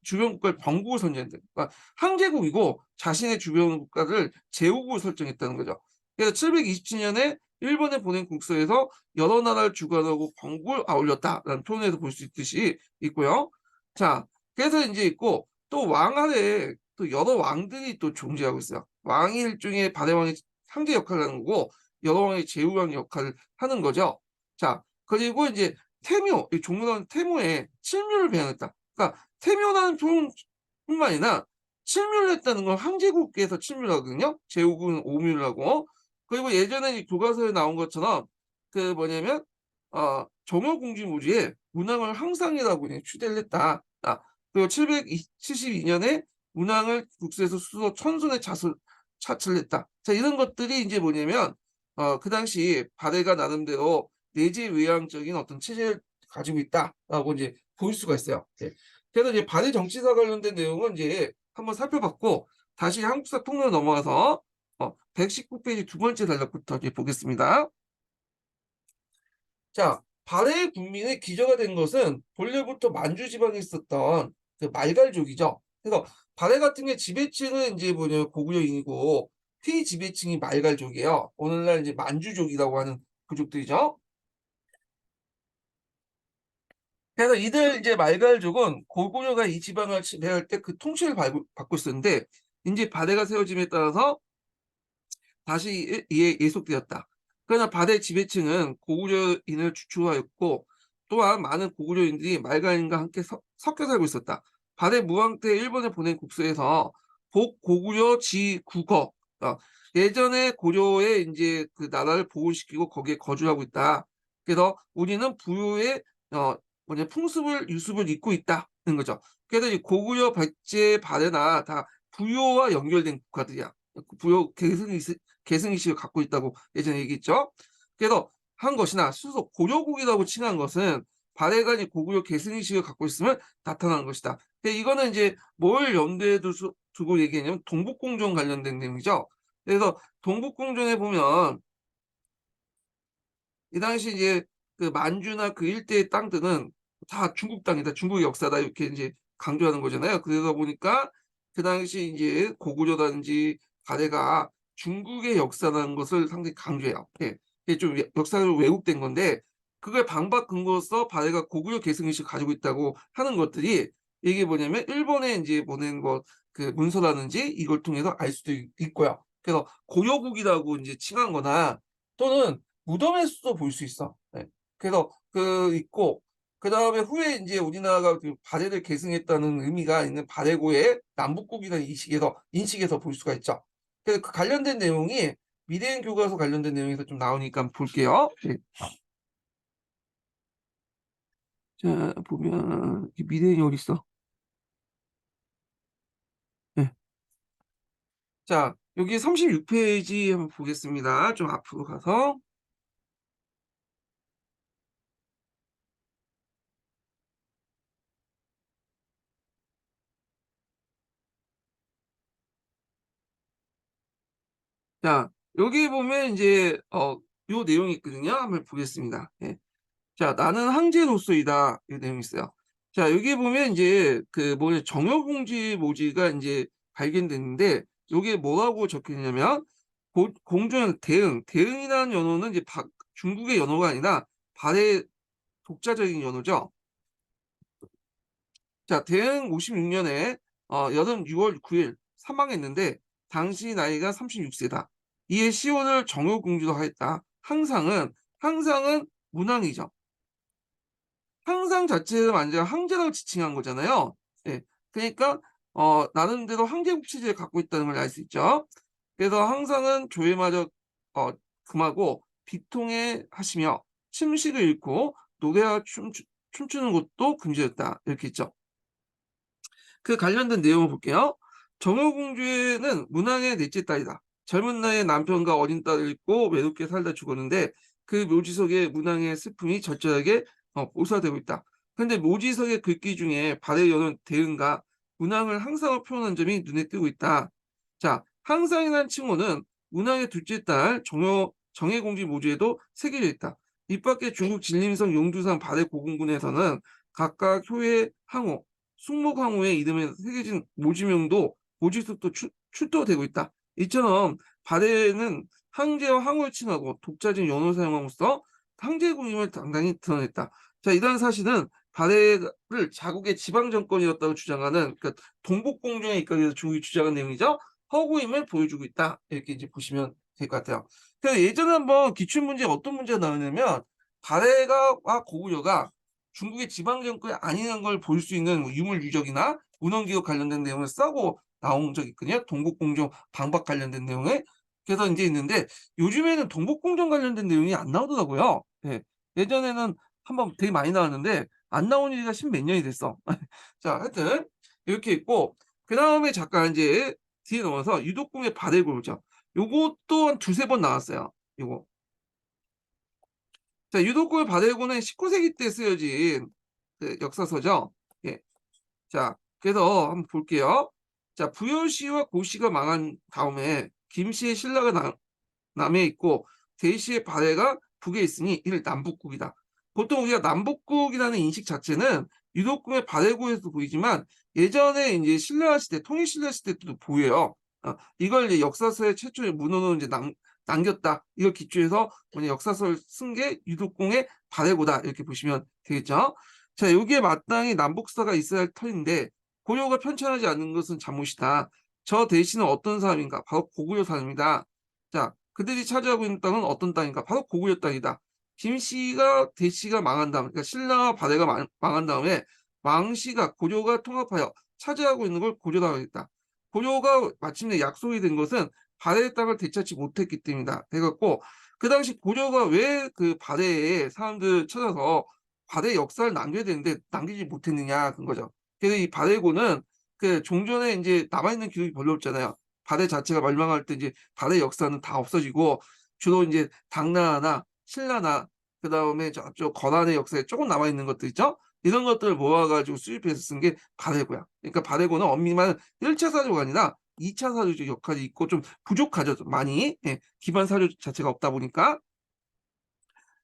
주변 국가를 병국을 선정했다. 그러니까 항제국이고 자신의 주변 국가를 제후국을 설정했다는 거죠. 그래서 727년에 일본에 보낸 국서에서 여러 나라를 주관하고 병국을 아울렸다라는 표현에서 볼 수 있듯이 있고요. 자, 그래서 이제 있고 또 왕 아래에 또 여러 왕들이 또 존재하고 있어요. 왕이 일종의 발해왕의 상대 역할을 하는 거고 여러 왕의 제후왕 역할을 하는 거죠. 자, 그리고 이제 태묘, 이 종묘라는 태묘에 칠묘를 배양했다. 그러니까 태묘라는 표현뿐만 아니라 칠묘를 했다는 건 황제국에서 칠묘를 하거든요. 제후국은 오묘를 하고. 그리고 예전에 이 교과서에 나온 것처럼 그 뭐냐면 정효궁지 무지에 문왕을 항상이라고 추대를 했다. 그리고 772년에 문왕을 국수에서 수소 천손에 차출을 했다. 자, 이런 것들이 이제 뭐냐면 그 당시 발해가 나름대로 내재 외향적인 어떤 체제를 가지고 있다라고 이제 볼 수가 있어요. 네. 그래서 이제 발해 정치사 관련된 내용은 이제 한번 살펴봤고 다시 한국사 통로로 넘어가서 119페이지 두 번째 단락부터 이제 보겠습니다. 자, 발해 군민의 기저가 된 것은 본래부터 만주 지방에 있었던 그 말갈족이죠. 그래서 발해 같은 게 지배층은 이제 뭐냐 고구려인이고 피지배층이 말갈족이에요. 오늘날 이제 만주족이라고 하는 부족들이죠. 그래서 이들 이제 말갈족은 고구려가 이 지방을 지배할 때 그 통치를 받고 있었는데 이제 발해가 세워짐에 따라서 다시 예속되었다. 그러나 발해 지배층은 고구려인을 주축하였고 또한 많은 고구려인들이 말갈인과 함께 섞여 살고 있었다. 발해 무왕 때 일본에 보낸 국서에서 복고구려 지국어 예전에 고려의 이제 그 나라를 복원시키고 거기에 거주하고 있다. 그래서 우리는 부유의 풍습을 유습을 잇고 있다는 거죠. 그래서 이 고구려 백제 발해나 다 부유와 연결된 국가들이야. 부유 계승의식을 갖고 있다고 예전에 얘기했죠. 그래서 한 것이나 수소 고려국이라고 칭한 것은 발해간이 고구려 계승의식을 갖고 있으면 나타나는 것이다. 이거는 이제 뭘 염두에 두고 얘기했냐면 동북공정 관련된 내용이죠. 그래서 동북공정에 보면 이 당시 이제 그 만주나 그 일대의 땅들은 다 중국 땅이다, 중국의 역사다 이렇게 이제 강조하는 거잖아요. 그러다 보니까 그 당시 이제 고구려라든지 발해가 중국의 역사라는 것을 상당히 강조해요. 예. 이게 좀 역사적으로 왜곡된 건데 그걸 방박 근거로서 발해가 고구려 계승의식을 가지고 있다고 하는 것들이 이게 뭐냐면 일본에 이제 보낸 그 문서라든지 이걸 통해서 알 수도 있고요. 그래서 고려국이라고 이제 칭한 거나 또는 무덤에서도 볼 수 있어. 네. 그래서 그 있고 그다음에 후에 이제 우리나라가 그 발해를 계승했다는 의미가 있는 발해고의 남북국이라는 인식에서 볼 수가 있죠. 그래서 그 관련된 내용이 미래인 교과서 관련된 내용에서 좀 나오니까 볼게요. 네. 자, 보면 미래인이 어디 있어? 네. 자, 여기 36페이지 한번 보겠습니다. 좀 앞으로 가서. 자, 여기 보면 이제 요 내용이 있거든요. 한번 보겠습니다. 예. 자, 나는 황제로서이다. 이 내용이 있어요. 자, 여기 보면 이제 그 뭐냐 정효공지 모지가 이제 발견됐는데 요게 뭐라고 적혀 있냐면 공주는 대응이라는 연호는 이제 중국의 연호가 아니라 발해 독자적인 연호죠. 자, 대응 56년에 여름 6월 9일 사망했는데 당시 나이가 36세다. 이에 시온을 정효공주로 하였다. 항상은 문왕이죠. 항상 자체를 완전 황제라고 지칭한 거잖아요. 예. 그러니까 나름대로 황제국 체제를 갖고 있다는 걸 알 수 있죠. 그래서 항상은 조회마저 금하고 비통해 하시며 침식을 잃고 노래와 춤추는 것도 금지였다. 이렇게 있죠. 그 관련된 내용을 볼게요. 정효공주는 문왕의 넷째 딸이다. 젊은 나이에 남편과 어린 딸을 잃고 외롭게 살다 죽었는데 그 묘지 속에 문왕의 슬픔이 절절하게 묘사되고 있다. 그런데 묘지석의 글귀 중에 발에 여는 대응과 문왕을 항상을 표현한 점이 눈에 띄고 있다. 자, 항상이라는 칭호는 문왕의 둘째 딸 정혜공주 묘지에도 새겨져 있다. 이 밖에 중국 진림성, 용두산, 발해 고궁군에서는 각각 효의 항호, 숙모강우의 이름에 새겨진 모지명도 모지습도 출토되고 있다. 이처럼 발해는 황제와 황후를 칭하고 독자적인 연호를 사용함으로써 황제국임을 당당히 드러냈다. 자, 이러한 사실은 발해를 자국의 지방 정권이었다고 주장하는 그러니까 동북공정에 입각해서 중국이 주장한 내용이죠. 허구임을 보여주고 있다. 이렇게 이제 보시면 될 것 같아요. 그래서 예전에 한번 기출문제에 어떤 문제가 나오냐면 발해가와 고구려가 중국의 지방 정권이 아니라는 걸 볼 수 있는 뭐 유물 유적이나 문헌기록 관련된 내용을 써고 나온 적이 있거든요. 동북공정 방박 관련된 내용에. 그래서 이제 있는데 요즘에는 동북공정 관련된 내용이 안 나오더라고요. 예. 예전에는 한번 되게 많이 나왔는데 안 나온 지가 십몇 년이 됐어. 자, 하여튼 이렇게 있고 그다음에 잠깐 이제 뒤에 넘어서 유독궁의 발해고죠. 요것도 한 두세 번 나왔어요. 요거. 자, 유독궁의 발해고는 19세기 때 쓰여진 그 역사서죠. 예. 자, 그래서 한번 볼게요. 자, 부여시와 고시가 망한 다음에 김씨의 신라가 남해 있고 대시의 발해가 북에 있으니 이를 남북국이다. 보통 우리가 남북국이라는 인식 자체는 유독국의 발해고에서 보이지만 예전에 이제 신라 시대, 통일 신라 시대 때도 보여요. 이걸 이제 역사서의 최초의 문헌으로 이제 남겼다. 이걸 기초해서 역사서를 쓴 게 유독공의 발해고다. 이렇게 보시면 되겠죠. 자, 여기에 마땅히 남북사가 있어야 할 터인데 고려가 편찬하지 않는 것은 잘못이다. 저 대신은 어떤 사람인가? 바로 고구려 사람이다. 자, 그들이 차지하고 있는 땅은 어떤 땅인가? 바로 고구려 땅이다. 김씨가 대씨가 망한 다음, 그러니까 신라와 발해가 망한 다음에 왕씨가 고려가 통합하여 차지하고 있는 걸 고려라고 했다. 고려가 마침내 약속이 된 것은 발해의 땅을 되찾지 못했기 때문이다. 해갖고 그 당시 고려가 왜 그 발해에 사람들 찾아서 발해 역사를 남겨야 되는데 남기지 못했느냐 그런 거죠. 그래서 이 발해고는 그 종전에 이제 남아있는 기록이 별로 없잖아요. 발해 자체가 멸망할 때 이제 발해 역사는 다 없어지고 주로 이제 당나라나 신라나 그 다음에 저쪽 거란의 역사에 조금 남아있는 것들 있죠. 이런 것들을 모아가지고 수집해서 쓴 게 발해고야. 그러니까 발해고는 엄밀히 말하면 1차 사료가 아니라 2차 사료적 역할이 있고 좀 부족하죠. 좀 많이. 예, 기반 사료 자체가 없다 보니까.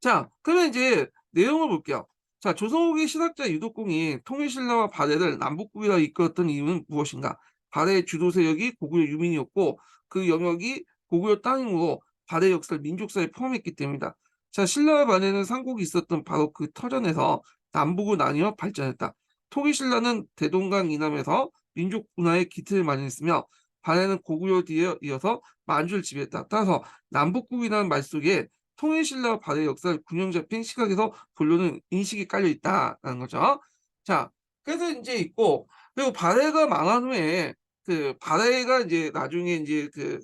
자, 그러면 이제 내용을 볼게요. 자, 조선 후기 신학자 유독공이 통일신라와 발해를 남북국이라 이끌었던 이유는 무엇인가? 발해의 주도 세력이 고구려 유민이었고 그 영역이 고구려 땅이므로 발해 역사를 민족사에 포함했기 때문이다. 자, 신라와 발해는 삼국이 있었던 바로 그 터전에서 남북을 나뉘어 발전했다. 통일신라는 대동강 이남에서 민족 문화의 기틀을 마련했으며 발해는 고구려 뒤에 이어서 만주를 지배했다. 따라서 남북국이라는 말 속에 통일신라와 발해 역사를 균형 잡힌 시각에서 보려는 인식이 깔려 있다라는 거죠. 자, 그래서 이제 있고 그리고 발해가 망한 후에 그 발해가 이제 나중에 이제 그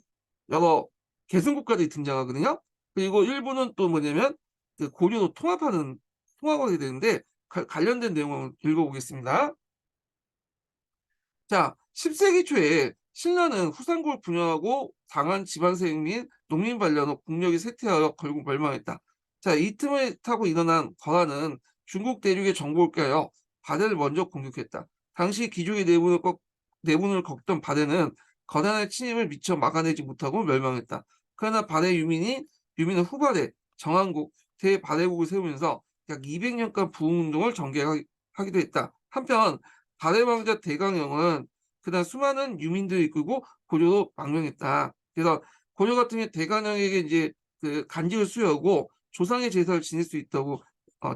여러 개성국가들이 등장하거든요. 그리고 일부는 또 뭐냐면 그 고려로 통합하게 되는데 관련된 내용을 읽어보겠습니다. 자, 10세기 초에 신라는 후삼국을 분열하고 강한 지방세력 및 농민 반란으로 국력이 쇠퇴하여 결국 멸망했다. 자, 이 틈을 타고 일어난 거란은 중국 대륙의 정복을 꾀하여 바다를 먼저 공격했다. 당시 귀족의 내분을 겪던 바다는 거란의 침입을 미처 막아내지 못하고 멸망했다. 그러나 바다 유민은 후발에 정한국, 대바다국을 세우면서 약 200년간 부흥운동을 전개하기도 했다. 한편 발해왕자 대강령은 그다음 수많은 유민들을 이끌고 고려로 망명했다. 그래서 고려 같은 경우 대강령에게 이제 그 간직을 수여하고 조상의 제사를 지낼 수 있다고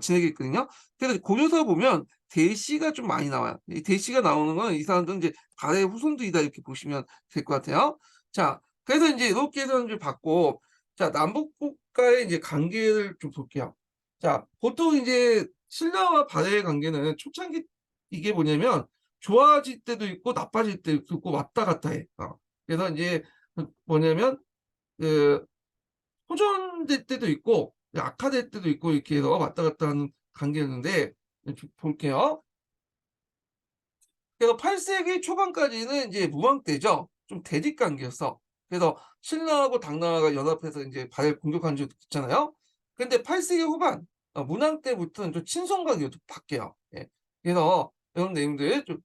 지내게 있거든요. 그래서 고려서 보면 대씨가 좀 많이 나와요. 이 대씨가 나오는 건 이 사람들은 이제 발해 후손들이다 이렇게 보시면 될 것 같아요. 자, 그래서 이제 이렇게 해석을 받고 자 남북 국가의 이제 관계를 좀 볼게요. 자, 보통 이제 신라와 발해의 관계는 초창기 이게 뭐냐면 좋아질 때도 있고 나빠질 때도 있고 왔다 갔다 해. 그래서 이제 뭐냐면 그 호전될 때도 있고 악화될 때도 있고 이렇게 해서 왔다 갔다 하는 관계였는데 볼게요. 그래서 8세기 초반까지는 이제 무왕 때죠. 좀 대립 관계였어. 그래서 신라하고 당나라가 연합해서 이제 발해를 공격한 적도 있잖아요. 근데 8세기 후반 문왕 때부터는 좀 친선 관계로 좀 바뀌어요. 예. 그래서 이런 내용들 좀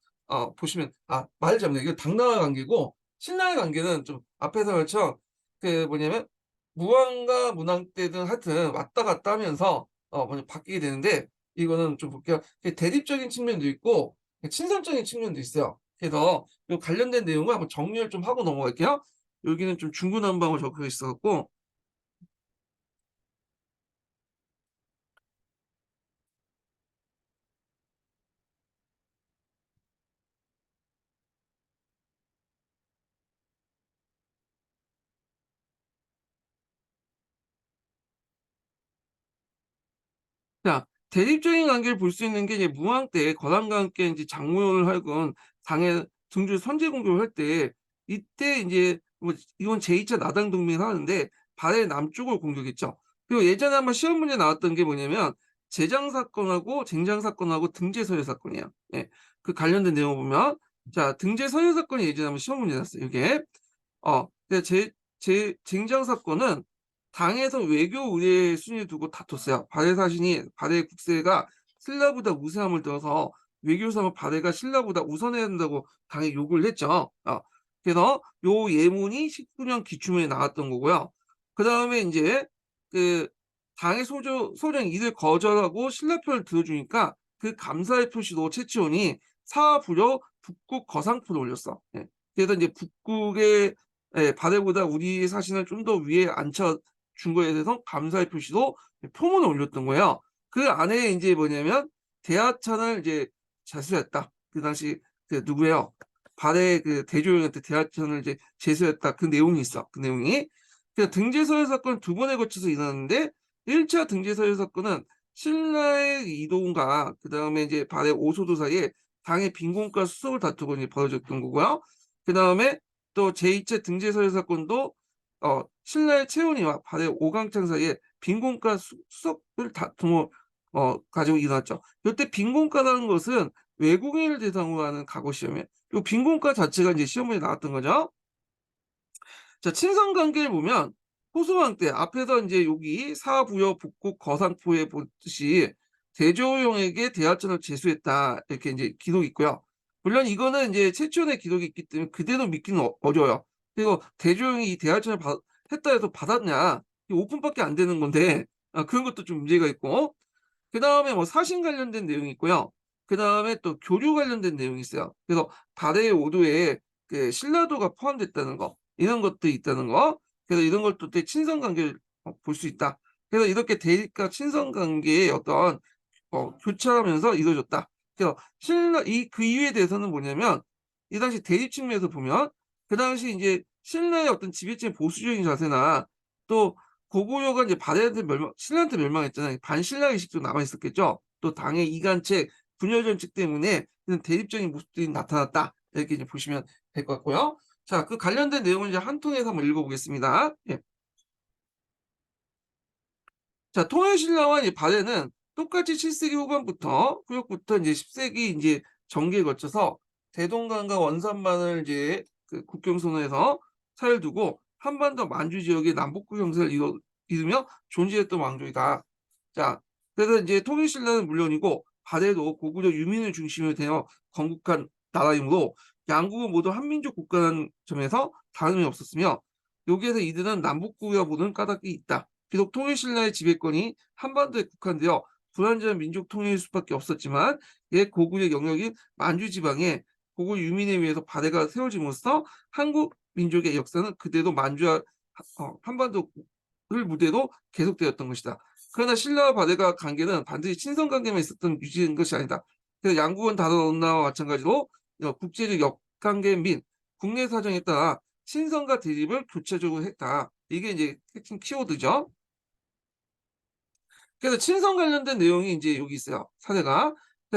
보시면 말하자면 이거 당나라 관계고 신라의 관계는 좀 앞에서 그렇죠. 그 뭐냐면 무왕과 문왕 때든 하여튼 왔다 갔다 하면서 바뀌게 되는데 이거는 좀 볼게요. 대립적인 측면도 있고 친선적인 측면도 있어요. 그래서 요 관련된 내용을 한번 정리를 좀 하고 넘어갈게요. 여기는 좀 중구난방으로 적혀 있어 갖고. 자, 대립적인 관계를 볼 수 있는 게 이제 무왕 때 거란과 함께 이제 장모를 하건 당의 등주 선제 공격을 할 때, 이때 이제 뭐 이건 제2차 나당 동맹을 하는데 발해 남쪽을 공격했죠. 그리고 예전에 한번 시험 문제 나왔던 게 뭐냐면 제장 사건하고 쟁장 사건하고 등재 서열 사건이에요. 예. 그 관련된 내용을 보면, 자, 등재 서열 사건이 예전에 한번 시험 문제 나왔어요. 이게 근데 쟁장 사건은 당에서 외교 의례 순위를 두고 다퉜어요. 바레 국세가 신라보다 우세함을 둬서 외교상은 바레가 신라보다 우선해야 된다고 당에 요구를 했죠. 그래서 요 예문이 19년 기춘문에 나왔던 거고요. 그 다음에 이제 그 당의 소령 이를 거절하고 신라표를 들어주니까 그 감사의 표시로 최치원이 사부려 북국 거상표를 올렸어. 예. 그래서 이제 북국의 바레보다 우리 사신을 좀 더 위에 앉혀준 거에 대해서 감사의 표시로 표문을 올렸던 거예요. 그 안에 이제 뭐냐면 대하찬을 이제 제수했다. 그 당시 그 누구예요? 바레 그 대조영한테 대하찬을 이제 제수했다. 그 내용이 있어. 그 내용이. 그 등재서열 사건 두 번에 걸쳐서 일어났는데 1차 등재서열 사건은 신라의 이동과 그 다음에 이제 바레 오소도 사이에 당의 빈곤과 수석을 다투고 이제 벌어졌던 거고요. 그 다음에 또 제2차 등재서열 사건도 신라의 채원이와 발해 오강창 사이에 빈곤가 수석을 다툼을 가지고 일어났죠. 이때 빈곤가라는 것은 외국인을 대상으로 하는 과거 시험에 이 빈곤가 자체가 이제 시험에 나왔던 거죠. 자, 친선 관계를 보면 호소왕 때 앞에서 이제 여기 사부여 북국 거상포에 보듯이 대조영에게 대하천을 제수했다 이렇게 이제 기록이 있고요. 물론 이거는 이제 최초의 기록이 있기 때문에 그대로 믿기는 어려워요. 그리고 대조영이 이 대하천을 했다 해서 받았냐? 오픈밖에 안 되는 건데 그런 것도 좀 문제가 있고, 그 다음에 뭐 사신 관련된 내용이 있고요. 그 다음에 또 교류 관련된 내용이 있어요. 그래서 발해 오도에 그 신라도가 포함됐다는 거, 이런 것도 있다는 거. 그래서 이런 것도 또 친선 관계를 볼 수 있다. 그래서 이렇게 대립과 친선 관계의 어떤 교차하면서 이루어졌다. 그래서 그 이유에 대해서는 뭐냐면 이 당시 대립 측면에서 보면 그 당시 이제 신라의 어떤 지배층의 보수적인 자세나 또 고구려가 이제 신라한테 멸망했잖아요. 반신라 의식도 남아 있었겠죠. 또 당의 이간책, 분열 정책 때문에 이런 대립적인 모습들이 나타났다. 이렇게 이제 보시면 될 것 같고요. 자, 그 관련된 내용을 이제 한 통에서 한번 읽어보겠습니다. 예. 자, 통일신라와 이제 발해는 똑같이 7세기 후반부터 이제 10세기 이제 전기에 거쳐서 대동강과 원산만을 이제 그 국경선언에서 차를 두고 한반도 만주 지역의 남북국 형세를 이루며 존재했던 왕족이다. 자, 그래서 이제 통일신라는 물론이고 발해도 고구려 유민을 중심으로 되어 건국한 나라이므로 양국은 모두 한민족 국가라는 점에서 다름이 없었으며, 여기에서 이들은 남북국이라 보는 까닭이 있다. 비록 통일신라의 지배권이 한반도에 국한되어 불완전한 민족 통일일 수밖에 없었지만 옛 고구려 영역인 만주 지방에 고구 유민에 의해서 바다가 세워짐으로써 한국 민족의 역사는 그대로 만주와 한반도를 무대로 계속되었던 것이다. 그러나 신라와 바다가 관계는 반드시 친선 관계만 있었던 유지된 것이 아니다. 그래서 양국은 다른 어느 나라와 마찬가지로 국제적 역관계 및 국내 사정에 따라 친선과 대립을 교체적으로 했다. 이게 이제 핵심 키워드죠. 그래서 친선 관련된 내용이 이제 여기 있어요. 사례가.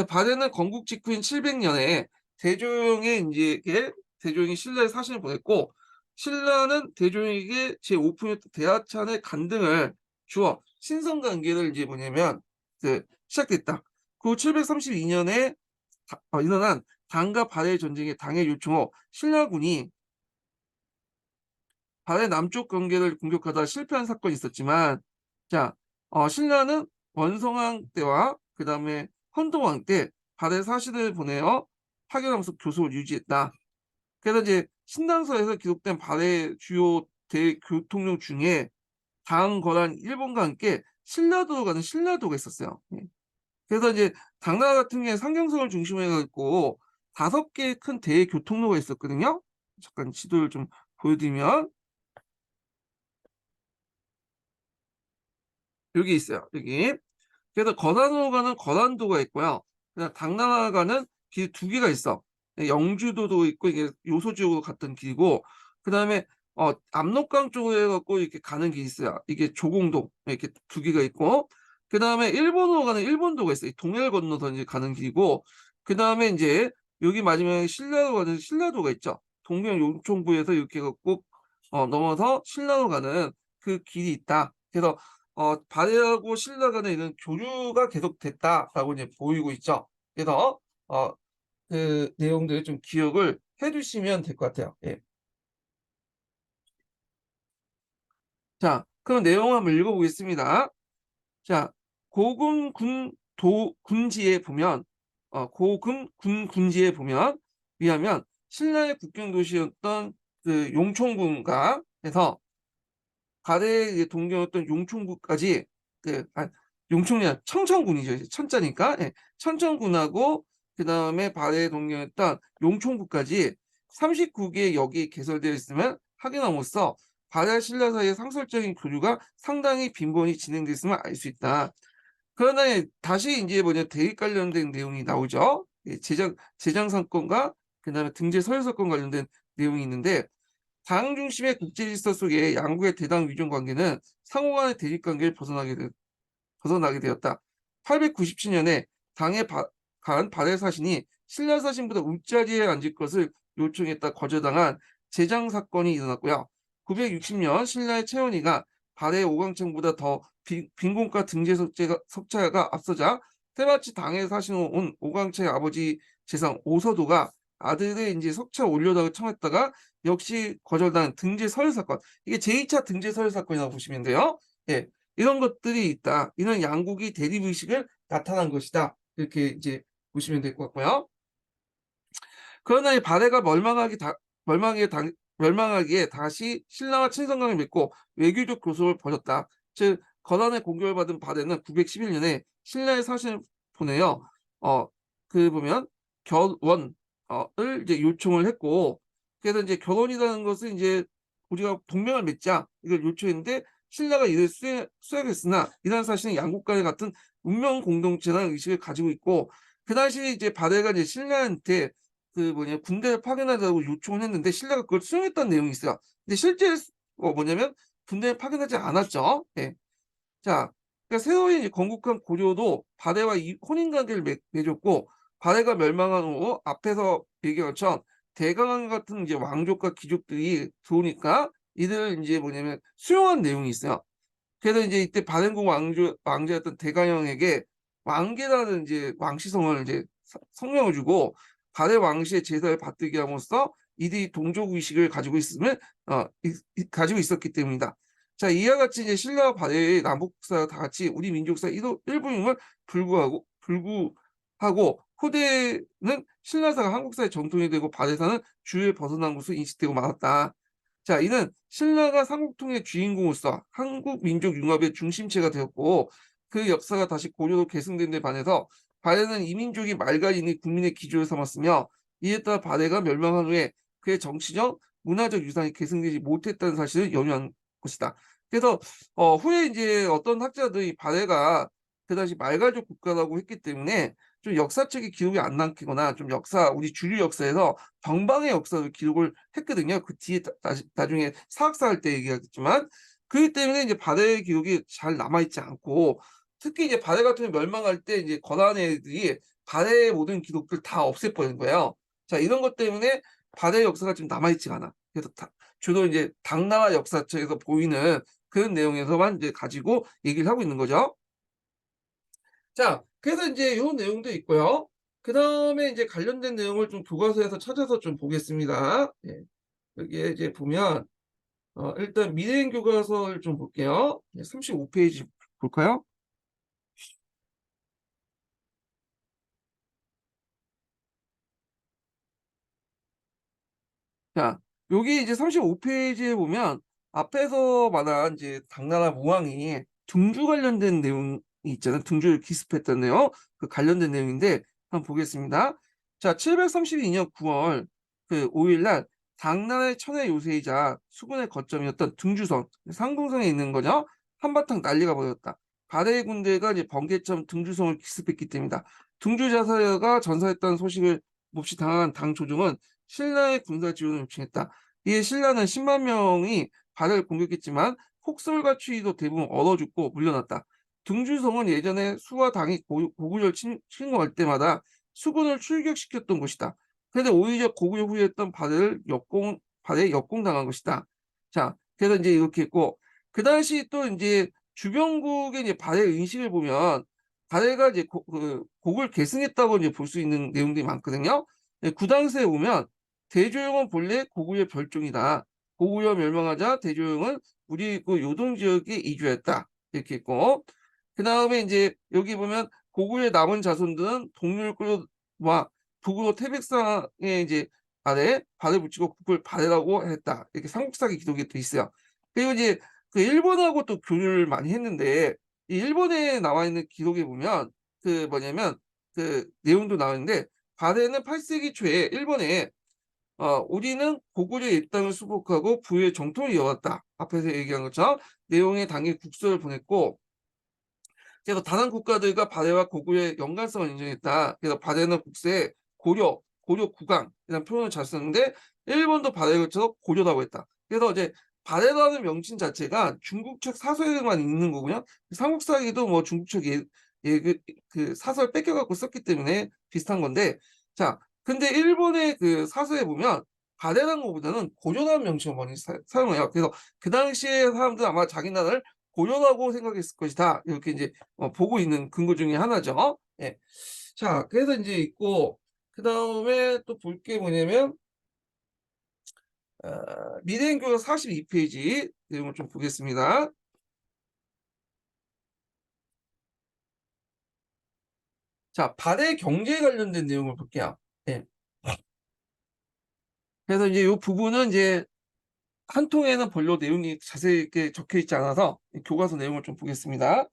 바레는 건국 직후인 700년에 대조영의 이제 대조영이 신라에 사신을 보냈고, 신라는 대조영에게 제5풍요 대하찬의 간등을 주어 친선 관계를 이제 뭐냐면 시작됐다. 그 732년에 일어난 당과 바레 전쟁에 당의 요청으로 신라군이 바레 남쪽 경계를 공격하다 실패한 사건이 있었지만, 자, 신라는 원성왕 때와 그 다음에 헌동왕 때 바레 사신을 보내어 파견하면서 교섭을 유지했다. 그래서 이제 신당서에서 기록된 바레 주요 대교통령 중에 당, 거란, 일본과 함께 신라도로 가는 신라도가 있었어요. 예. 그래서 이제 당나라 같은 경우에 상경성을 중심으로 해갖고 5개의 큰 대교통로가 있었거든요. 잠깐 지도를 좀 보여드리면 여기 있어요. 여기. 그래서 거산으로 가는 거산도가 있고요. 그다음 당나라 가는 길 2개가 있어. 영주도도 있고 이게 요소지역으로 갔던 길이고 그다음에 압록강 쪽으로 해갖고 이렇게 가는 길이 있어요. 이게 조공도 이렇게 2개가 있고 그다음에 일본으로 가는 일본도가 있어요. 동해를 건너서 이제 가는 길이고 그다음에 이제 여기 마지막에 신라로 가는 신라도가 있죠. 동경 용총부에서 이렇게 갖고 넘어서 신라로 가는 그 길이 있다. 그래서 발해하고 신라 간에 이런 교류가 계속됐다라고 이제 보이고 있죠. 그래서 그 내용들 좀 기억을 해두시면 될 것 같아요. 예. 자, 그럼 내용 한번 읽어보겠습니다. 자, 고금 군지에 보면 고금 군지에 보면 위하면 신라의 국경 도시였던 그 용총군가 해서 가대의 동경이었던 용충군까지 용충이 아니라 청천군이죠. 이제 천자니까 천천군하고 그 다음에 발해의 동경이었던 용충군까지 39개의 역이 개설되어 있으면 확인함으로써 발해와 신라 사이의 상설적인 교류가 상당히 빈번히 진행됐음을 알 수 있다. 그러나 다시 이제 대립 관련된 내용이 나오죠. 제장 사건과 그 다음에 등재 서열 사건 관련된 내용이 있는데 당 중심의 국제 질서 속에 양국의 대당 위존 관계는 상호 간의 대립 관계를 벗어나게 되었다. 897년에 당에 간 발해 사신이 신라 사신보다 윗자리에 앉을 것을 요청했다 거절당한 재장 사건이 일어났고요. 960년 신라의 최원희가 발해 오광창보다 더 빈곤과 등재 석차가 앞서자 때마치 당에 사신 오광창의 아버지 재상 오서도가 아들의 이제 석차 올려다가 청했다가 역시 거절당한 등재 서열 사건. 이게 제2차 등재 서열 사건이라고 보시면 돼요. 예. 이런 것들이 있다. 이런 양국이 대립의식을 나타난 것이다. 이렇게 이제 보시면 될 것 같고요. 그러나 이 발해가 멸망하기에 다시 신라와 친선관을 맺고 외교적 교섭을 벌였다. 즉 거란의 공격을 받은 발해는 911년에 신라의 사신을 보내요. 그 보면 결원을 이제 요청을 했고 그래서 이제 결혼이라는 것은 이제 우리가 동맹을 맺자 이걸 요청했는데 신라가 이를 수행했으나 이러한 사실은 양국 간의 같은 운명 공동체라는 의식을 가지고 있고 그 당시 이제 발해가 이제 신라한테 군대를 파견하자고 요청을 했는데 신라가 그걸 수용했다는 내용이 있어요. 근데 실제 뭐냐면 군대를 파견하지 않았죠. 예. 자, 그러니까 새로이 이제 건국한 고려도 발해와 혼인 관계를 맺었고 발해가 멸망한 후 앞에서 얘기한 것처럼 대강한 같은 이제 왕족과 귀족들이 들어오니까 이들을 이제 수용한 내용이 있어요. 그래서 이제 이때 바den궁 왕자였던 대강령에게 왕계라는 이제 왕시성을 이제 성명을 주고 발해 왕씨의 제사를 받들게 함으로써 이들이 동족 의식을 가지고 가지고 있었기 때문이다. 자, 이와 같이 이제 신라와 발해의 남북사가 다 같이 우리 민족사 일부임을 불구하고 후대는 신라사가 한국사의 정통이 되고 발해사는 주요에 벗어난 것으로 인식되고 말았다. 자, 이는 신라가 삼국통의 주인공으로서 한국 민족 융합의 중심체가 되었고 그 역사가 다시 고려로 계승된 데 반해서 발해는 이민족이 말가이니 국민의 기조를 삼았으며 이에 따라 발해가 멸망한 후에 그의 정치적, 문화적 유산이 계승되지 못했다는 사실을 연유한 것이다. 그래서 후에 이제 어떤 학자들이 발해가 그 당시 말가족 국가라고 했기 때문에 좀 역사책이 기록이 안 남기거나 좀 우리 주류 역사에서 정방의 역사를 기록을 했거든요. 그 뒤에 나중에 사학사 할 때 얘기하겠지만 그렇기 때문에 이제 발해의 기록이 잘 남아있지 않고 특히 이제 발해 같은 경우 멸망할 때 이제 거란 애들이 발해의 모든 기록들 다 없애버린 거예요. 자, 이런 것 때문에 발해의 역사가 지금 남아있지 않아. 그래서 주로 이제 당나라 역사책에서 보이는 그런 내용에서만 이제 가지고 얘기를 하고 있는 거죠. 자, 그래서 이제 이런 내용도 있고요. 그 다음에 이제 관련된 내용을 좀 교과서에서 찾아서 좀 보겠습니다. 예. 여기에 이제 보면, 일단 미래인 교과서를 좀 볼게요. 35페이지 볼까요? 자, 여기 이제 35페이지에 보면 앞에서 말한 이제 당나라 무왕이 중주 관련된 내용이 있잖아요. 등주를 기습했던 내용, 그 관련된 내용인데 한번 보겠습니다. 자, 732년 9월 그 5일 날 당나라의 천의 요새이자 수군의 거점이었던 등주성, 상동성에 있는 거죠. 한바탕 난리가 벌어졌다. 바레의 군대가 이제 번개처럼 등주성을 기습했기 때문이다. 등주 자사가 전사했다는 소식을 몹시 당한 당 조정은 신라의 군사 지원을 요청했다. 이에 신라는 10만 명이 바레를 공격했지만 폭설과 추위도 대부분 얼어 죽고 물러났다. 등주성은 예전에 수와 당이 고구려를 침공할 때마다 수군을 출격시켰던 곳이다. 그런데 오히려 고구려 후였던 바레에 역공당한 것이다. 자, 그래서 이제 이렇게 했고, 그 당시 또 이제 주변국의 이제 바레 인식을 보면 바레가 이제 곡을 계승했다고 이제 볼 수 있는 내용들이 많거든요. 구당서에 보면 대조영은 본래 고구려 별종이다. 고구려 멸망하자 대조영은 우리 그 요동 지역에 이주했다. 이렇게 있고, 그 다음에 이제 여기 보면 고구려의 남은 자손들은 동률 끌어와 북으로 태백상에 이제 아래 발을 붙이고 국을 바래라고 했다. 이렇게 삼국사기 기록이 돼 있어요. 그리고 이제 그 일본하고 또 교류를 많이 했는데 이 일본에 나와 있는 기록에 보면 그 뭐냐면 그 내용도 나오는데 바레는 8세기 초에 일본에 우리는 고구려의 입당을 수복하고 부의 정통을 이어왔다. 앞에서 얘기한 것처럼 내용에 당일 국서를 보냈고 그래서 다른 국가들과 바레와 고구려의 연관성을 인정했다. 그래서 바레는 국세에 고려 국왕 이런 표현을 잘 썼는데 일본도 바레를 거쳐서 고려라고 했다. 그래서 이제 바레라는 명칭 자체가 중국책 사설에만 있는 거고요. 삼국사기도 뭐 중국책 그 사설 뺏겨갖고 썼기 때문에 비슷한 건데 자, 근데 일본의 그 사설에 보면 바레라는 것보다는 고려라는 명칭을 많이 사용해요. 그래서 그 당시에 사람들은 아마 자기 나라를 고려라고 생각했을 것이다. 이렇게 이제 보고 있는 근거 중에 하나죠. 예. 자, 그래서 이제 있고 그 다음에 또 볼 게 뭐냐면 미래인교육 42페이지 내용을 좀 보겠습니다. 자, 발해 경제에 관련된 내용을 볼게요. 예. 그래서 이제 이 부분은 이제 한 통에는 별로 내용이 자세히 이렇게 적혀 있지 않아서 교과서 내용을 좀 보겠습니다.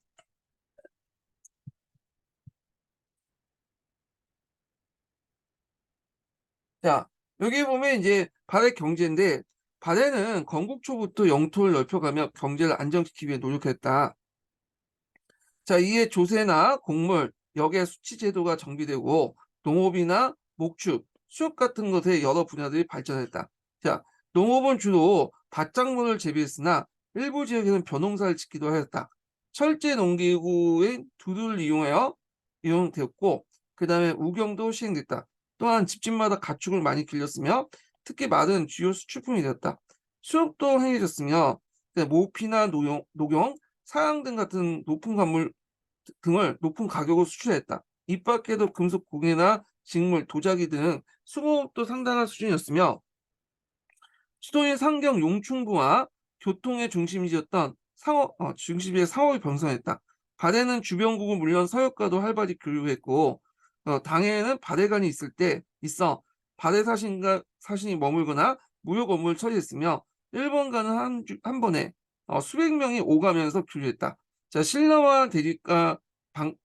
자, 여기 보면 이제 발해 경제인데 발해는 건국 초부터 영토를 넓혀가며 경제를 안정시키기 위해 노력했다. 자, 이에 조세나 곡물, 역의 수치 제도가 정비되고 농업이나 목축, 수협 같은 것에 여러 분야들이 발전했다. 자, 농업은 주로 밭작물을 재배했으나 일부 지역에는 벼농사를 짓기도 하였다. 철제 농기구의 두를 이용하여 이용되었고 그 다음에 우경도 시행됐다. 또한 집집마다 가축을 많이 길렀으며 특히 말은 주요 수출품이 되었다. 수협도 행해졌으며 모피나 녹용, 사양 등 같은 높은 관물 등을 높은 가격으로 수출했다. 이 밖에도 금속 공예나 직물, 도자기 등 수공업도 상당한 수준이었으며 수도인 상경 용충부와 교통의 중심지였던 중심지의 상업이 번성했다. 바대는 주변국은 물론 서역과도 활발히 교류했고 당해에는 바대관이 있을 때 있어 바대 사신이 머물거나 무역 업무를 처리했으며 일본과는 한 번에 수백 명이 오가면서 교류했다. 자, 신라와 대립과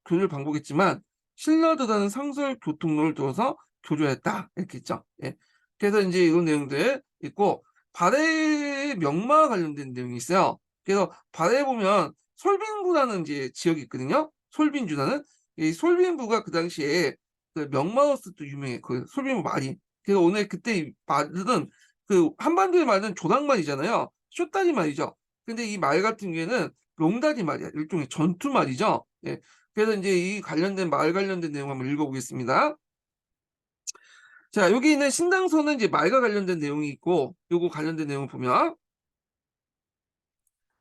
교류를 반복했지만 신라보다는 상설 교통로를 두어서 교류했다. 이렇게 있죠. 예. 그래서 이제 이런 내용들 있고 발해의 명마와 관련된 내용이 있어요. 그래서 발해에 보면 솔빈부라는 이제 지역이 있거든요. 솔빈주라는 이 솔빈부가 그 당시에 그 명마로서 또 유명해. 그 솔빈부 말이. 그래서 오늘 그때 이 말은 그 한반도의 말은 조랑말이잖아요. 쇼다리 말이죠. 근데 이 말 같은 경우에는 롱다리 말이야. 일종의 전투 말이죠. 예. 그래서 이제 이 관련된 말 관련된 내용 한번 읽어보겠습니다. 자, 여기 있는 신당서는 이제 말과 관련된 내용이 있고, 요거 관련된 내용을 보면,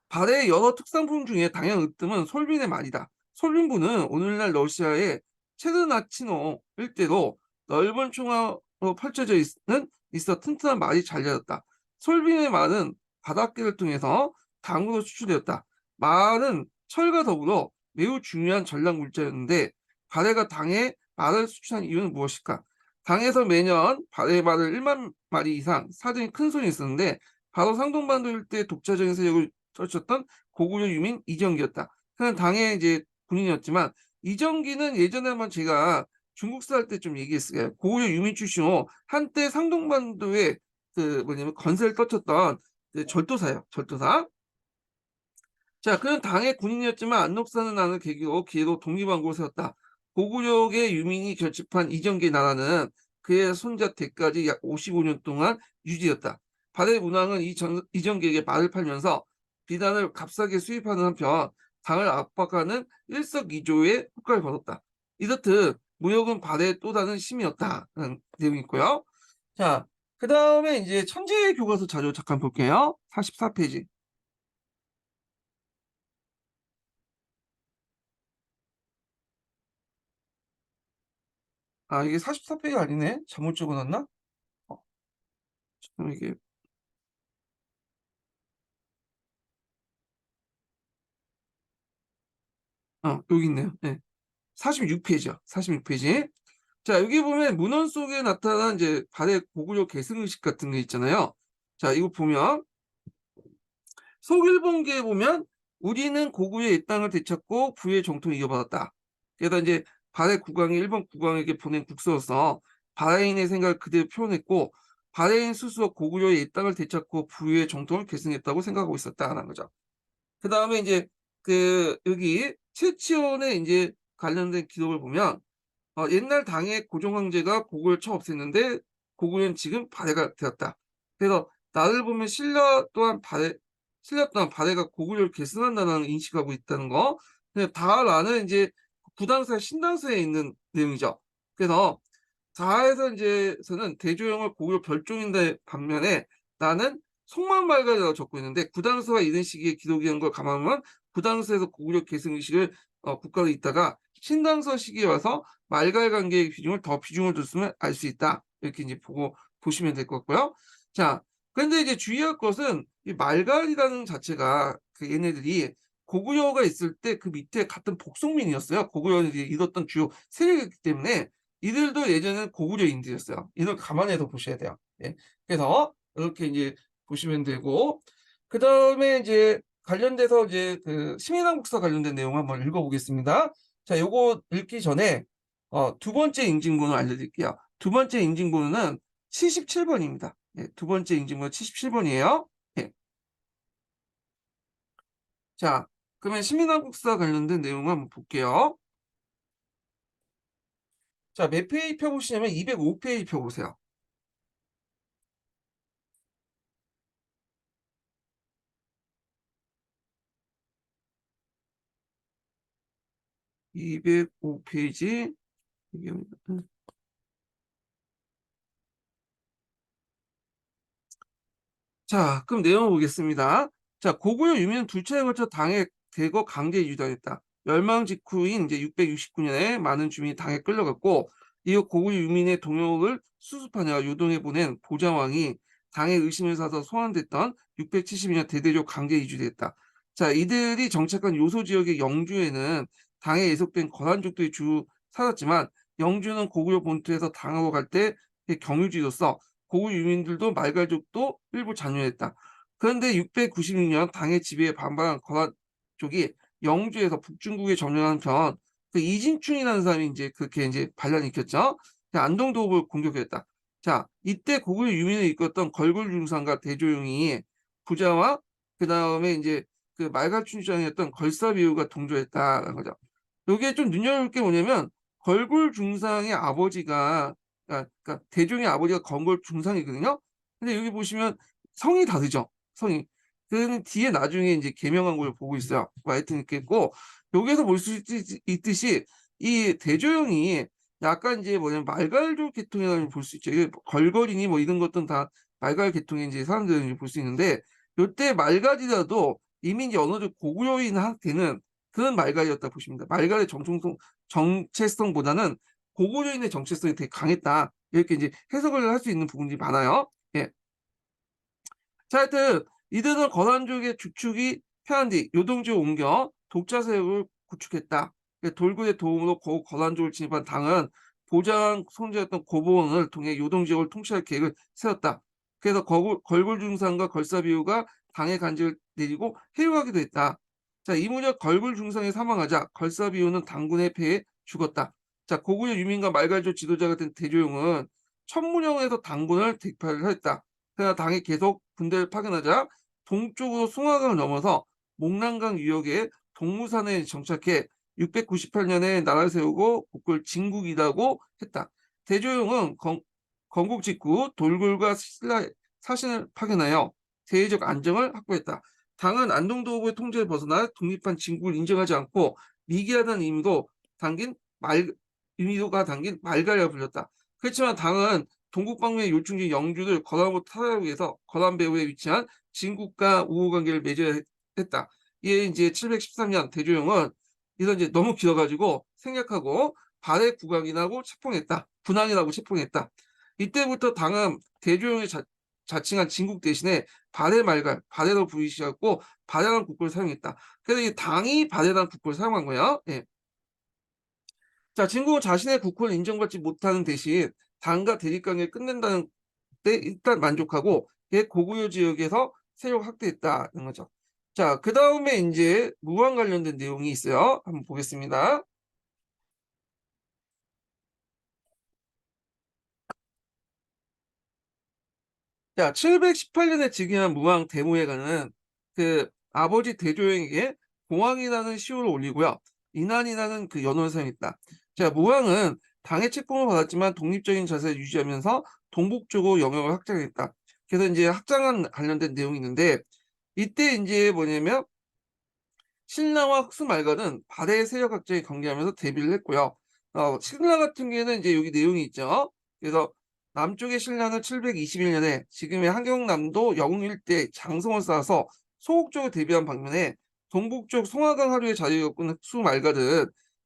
발해의 여러 특산품 중에 당연 으뜸은 솔빈의 말이다. 솔빈부는 오늘날 러시아의 체르나치노 일대로 넓은 총알로 펼쳐져 있어 튼튼한 말이 잘 자랐다. 솔빈의 말은 바닷길을 통해서 당으로 수출되었다. 말은 철과 더불어 매우 중요한 전략 물자였는데 발해가 당에 말을 수출한 이유는 무엇일까? 당에서 매년 발해 말을 1만 마리 이상 사들인 큰 손이 있었는데 바로 상동반도 일대 독자적인 세력을 떨쳤던 고구려 유민 이정기였다. 그는 당에 이제 군인이었지만 이정기는 예전에 한번 제가 중국사 할 때 좀 얘기했어요. 고구려 유민 출신 후 한때 상동반도에 그 뭐냐면 건세를 떨쳤던 그 절도사예요. 절도사. 자, 그는 당의 군인이었지만 안록사는 나는 계기로 기회로 독립왕국을 세웠다. 고구려의 유민이 결집한 이정기의 나라는 그의 손자 때까지 약 55년 동안 유지했다. 발해 문왕은 이정기에게 말을 팔면서 비단을 값싸게 수입하는 한편 당을 압박하는 일석이조의 효과를 거뒀다. 이렇듯 무역은 발해의 또 다른 힘이었다는 내용이 있고요. 자, 그 다음에 이제 천재 교과서 자료 잠깐 볼게요. 44페이지. 아, 이게 44페이지가 아니네. 잘못 적어놨나? 어, 잠깐만 이게 여기 있네요. 네. 46페이지요. 46페이지. 자, 여기 보면 문헌 속에 나타난 이제 발해 고구려 계승의식 같은 게 있잖아요. 자, 이거 보면 속일본기에 보면 우리는 고구려의 이 땅을 되찾고 부의 정통을 이어받았다. 게다가 이제 발해 국왕이 일본 국왕에게 보낸 국서로서 발해인의 생각을 그대로 표현했고 발해인 스스로 고구려의 이 땅을 되찾고 부의 정통을 계승했다고 생각하고 있었다는 거죠. 그 다음에 이제 그 여기 최치원의 이제 관련된 기록을 보면 옛날 당의 고종 황제가 고구려를 쳐 없앴는데 고구려는 지금 발해가 되었다. 그래서 나를 보면 신라 또한 발해가 고구려를 계승한다는 인식하고 있다는 거. 근데 다라는 이제 부당사 신당서에 있는 내용이죠. 그래서 자에서 이제서는 대조영을 고구려 별종인데 반면에 나는 속만말가라고 적고 있는데 구당서가 이런 시기에 기록이한 걸 감안하면 구당서에서 고구려 계승 의식을 국가로 있다가 신당서 시기에 와서 말갈 관계의 비중을 더 비중을 뒀으면 알 수 있다. 이렇게 이제 보고 보시면 될 것 같고요. 자, 그런데 이제 주의할 것은 이 말갈이라는 자체가 그 얘네들이 고구려가 있을 때 그 밑에 같은 복속민이었어요. 고구려는 이제 이뤘던 주요 세력이기 때문에 이들도 예전에는 고구려인들이었어요. 이걸 감안해서 보셔야 돼요. 예. 그래서 이렇게 이제 보시면 되고 그 다음에 이제 관련돼서 이제 그 시민왕국사 관련된 내용 한번 읽어보겠습니다. 자, 요거 읽기 전에 두 번째 인증번호 알려드릴게요. 두 번째 인증번호는 77번입니다. 예, 두 번째 인증번호 77번이에요. 예. 자, 그러면 시민왕국사 관련된 내용 한번 볼게요. 자, 몇 페이지 펴보시냐면 205페이지 펴보세요. 205페이지. 자, 그럼 내용 보겠습니다. 자, 고구려 유민은 두 차례에 걸쳐 당에 대거 강제 유달했다. 멸망 직후인 이제 669년에 많은 주민이 당에 끌려갔고, 이후 고구려 유민의 동역을 수습하냐 요동해 보낸 보장왕이 당의 의심을 사서 소환됐던 672년 대대적 강제 이주됐다. 자, 이들이 정착한 요소 지역의 영주에는 당에 예속된 거란족들이 주 살았지만, 영주는 고구려 본토에서 당하고 갈 때 경유지로서 고구 유민들도 말갈족도 일부 잔류했다. 그런데 696년 당의 지배에 반발한 거란 쪽이 영주에서 북중국에 점령한 편, 그 이진충이라는 사람이 이제 그렇게 이제 반란을 일으켰죠. 안동도읍을 공격했다. 자, 이때 고구려 유민을 이끌었던 걸굴중상과 대조용이 부자와 그 다음에 이제 그 말갈춘장이었던 걸사비우가 동조했다는 거죠. 여기에 좀 눈여볼 게 뭐냐면 걸굴중상의 아버지가 그러니까 대종의 아버지가 건골 중상이거든요. 근데 여기 보시면 성이 다르죠. 성이. 그 뒤에 나중에 이제 개명한 걸 보고 있어요. 뭐 하여튼 있겠고 여기에서 볼 수 있듯이 이 대조영이 약간 이제 뭐냐면 말갈족 계통이라고 볼 수 있죠. 이게 걸걸이니 뭐 이런 것들은 다 말갈 계통의 이제 사람들이 볼 수 있는데 이때 말갈이라도 이미 이제 어느 정도 고구려인 한테는 그런 말갈이었다 보십니다. 말갈의 정체성보다는 고구려인의 정체성이 되게 강했다. 이렇게 이제 해석을 할 수 있는 부분이 많아요. 예. 자, 하여튼 이들은 거란족의 주축이 패한 뒤 요동지로 옮겨 독자 세력을 구축했다. 돌굴의 도움으로 거란족을 진입한 당은 보장 성제였던 고보원을 통해 요동지역을 통치할 계획을 세웠다. 그래서 걸굴중상과 걸사비우가 당의 간직을 내리고 해유하기도 했다. 자, 이무적 걸불 중상이 사망하자 걸사비우는 당군의 패에 죽었다. 자, 고구려 유민과 말갈조 지도자가 된 대조용은 천문영에서 당군을 대파를 했다. 그러나 당이 계속 군대를 파견하자 동쪽으로 숭화강을 넘어서 목란강 유역의 동무산에 정착해 698년에 나라를 세우고 국을 진국이라고 했다. 대조용은 건국 직후 돌굴과 신라 사신을 파견하여 대외적 안정을 확보했다. 당은 안동도읍의 통제를 벗어나 독립한 진국을 인정하지 않고 미개하다는 의미가 담긴 말갈이라 불렸다. 그렇지만 당은 동국방면의 요충지 영주를 거란으로 타하기 위해서 거란 배후에 위치한 진국과 우호 관계를 맺어야 했다. 이에 이제 713년 대조영은 이런 이제 너무 길어가지고 생략하고 발해 국왕이라고 체포했다. 군왕이라고 체포했다. 이때부터 당은 대조영이 자칭한 진국 대신에 발해 말갈, 발해로 부르시고 발해란 국호를 사용했다. 그래서 이 당이 발해란 국호를 사용한 거야. 예. 자, 진국은 자신의 국호를 인정받지 못하는 대신 당과 대립관계를 끝낸다는 데 일단 만족하고 옛 고구려 지역에서 세력 확대했다는 거죠. 자, 그 다음에 이제 무왕 관련된 내용이 있어요. 한번 보겠습니다. 자, 718년에 즉위한 무왕 대무회관은 그 아버지 대조영에게 공왕이라는 시호를 올리고요. 인안이라는 그 연호를 사용했다. 자, 무왕은 당의 책봉을 받았지만 독립적인 자세를 유지하면서 동북쪽으로 영역을 확장했다. 그래서 이제 확장한 관련된 내용이 있는데 이때 이제 뭐냐면 신라와 흑수말가는 발해 세력 확장에 관계하면서 대비를 했고요. 신라 같은 경우에는 이제 여기 내용이 있죠. 그래서 남쪽의 신라는 721년에 지금의 한경남도 영흥 일대 장성을 쌓아서 소국적으로 대비한 방면에 동북쪽 송화강 하류의 자리를 엮은 흑수말가는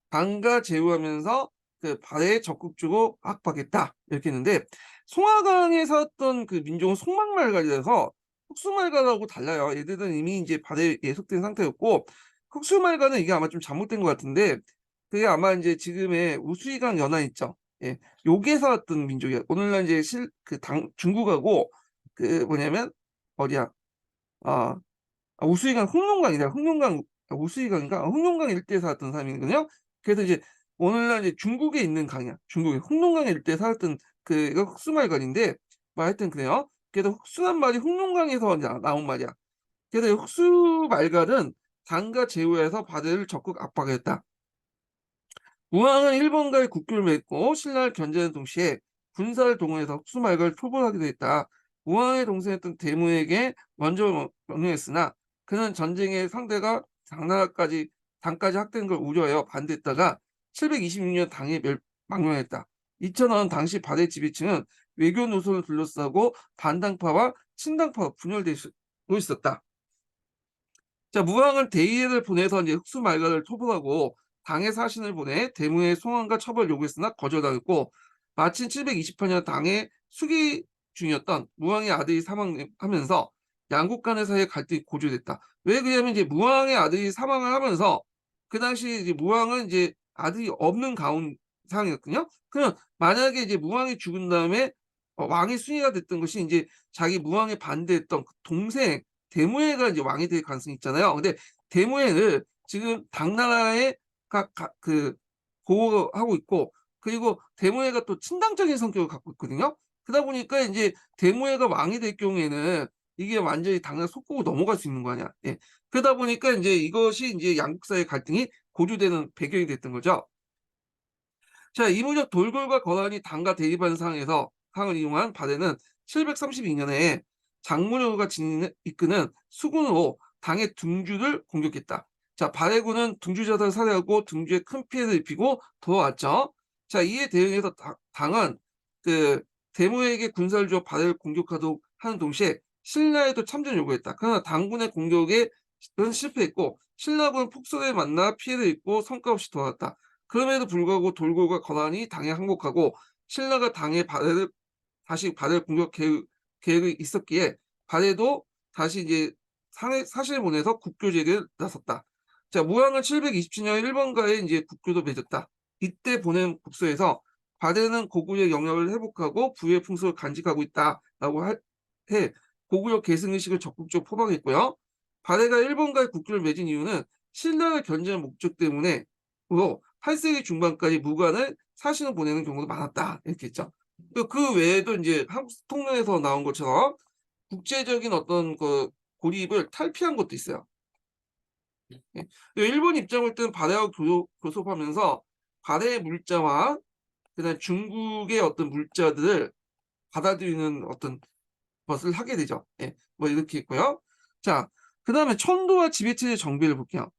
방가 제후하면서 그 발해에 적극적으로 압박했다. 이렇게 했는데 송화강에 살았던 그 민족은 송막말가이라서 흑수말가라고 달라요. 얘들은 이미 이제 발해에 예속된 상태였고 흑수말가는 이게 아마 좀 잘못된 것 같은데 그게 아마 이제 지금의 우수이강 연안 있죠. 예, 요게 살았던 민족이야. 오늘날 이제 중국하고 그 뭐냐면 어디야? 아, 우수이강 흑룡강이다. 흑룡강 우수이강인가? 흑룡강 일대에 살았던 사람이거든요. 그래서 이제 오늘날 이제 중국에 있는 강이야. 중국의 흑룡강 일대에 살았던 그 흑수말간인데 뭐 하여튼 그래요. 그래서 흑수란 말이 흑룡강에서 나온 말이야. 그래서 흑수말간은 당과 제후에서 바다를 적극 압박했다. 우왕은 일본과의 국교를 맺고 신라를 견제하는 동시에 군사를 동원해서 흑수말가를 표벌하기도 했다. 우왕의 동생이었던 대무에게 먼저 명령했으나 그는 전쟁의 상대가 당까지 확대된 걸 우려하여 반대했다가 726년 당에 망명했다. 2000년 당시 바다의 지배층은 외교 노선을 둘러싸고 반당파와 친당파가 분열되고 있었다. 자, 무왕은 대의를 보내서 이제 흑수 말가를 토벌하고 당의 사신을 보내 대무의 송환과 처벌 요구했으나 거절당했고 마침 728년 당의 수기 중이었던 무왕의 아들이 사망하면서 양국 간의 사이에 갈등이 고조됐다. 왜 그러냐면 이제 무왕의 아들이 사망을 하면서 그 당시 이제 무왕은 이제 아들이 없는 가운 상황이었거든요. 그럼 만약에 이제 무왕이 죽은 다음에 왕의 순위가 됐던 것이 이제 자기 무왕에 반대했던 그 동생 대무해가 이제 왕이 될 가능성이 있잖아요. 근데 대무해를 지금 당나라에 그 보호하고 있고 그리고 대무해가 또 친당적인 성격을 갖고 있거든요. 그러다 보니까 이제 대무해가 왕이 될 경우에는 이게 완전히 당나라 속국으로 넘어갈 수 있는 거 아니야. 예. 그러다 보니까 이제 이것이 이제 양국 사이의 갈등이 고조되는 배경이 됐던 거죠. 자, 이무적 돌골과 거란이 당과 대립하는 상황에서 상을 이용한 바대는 732년에 장문효가 이끄는 수군으로 당의 둥주를 공격했다. 자, 바대군은 둥주 자살을 살해하고 둥주에 큰 피해를 입히고 돌아왔죠. 자, 이에 대응해서 당은 그 대무에게 군사를 줘 바대를 공격하도록 하는 동시에 신라에도 참전을 요구했다. 그러나 당군의 공격에 실패했고 신라군은 폭설에 만나 피해를 입고 성과 없이 돌아왔다. 그럼에도 불구하고 돌고가 거란이 당에 항복하고 신라가 당의 다시 바다를 공격 계획이 있었기에 바대도 다시 이제 사신을 보내서 국교 제기를 나섰다. 자, 무왕은 727년 일본과의 이제 국교도 맺었다. 이때 보낸 국서에서 바대는 고구려 영역을 회복하고 부의 풍속을 간직하고 있다라고 해 고구려 계승의식을 적극적으로 포박했고요. 바대가 일본과의 국교를 맺은 이유는 신라를 견제하는 목적 때문에 8세기 중반까지 무관을 사신을 보내는 경우도 많았다. 이렇게 했죠. 그 외에도 이제 한국 통론에서 나온 것처럼 국제적인 어떤 그 고립을 탈피한 것도 있어요. 예. 일본 입장을 볼 때는 발해와 교섭하면서 발해의 물자와 그다음에 중국의 어떤 물자들을 받아들이는 어떤 것을 하게 되죠. 예. 뭐 이렇게 있고요. 자, 그다음에 천도와 지배체제 정비를 볼게요.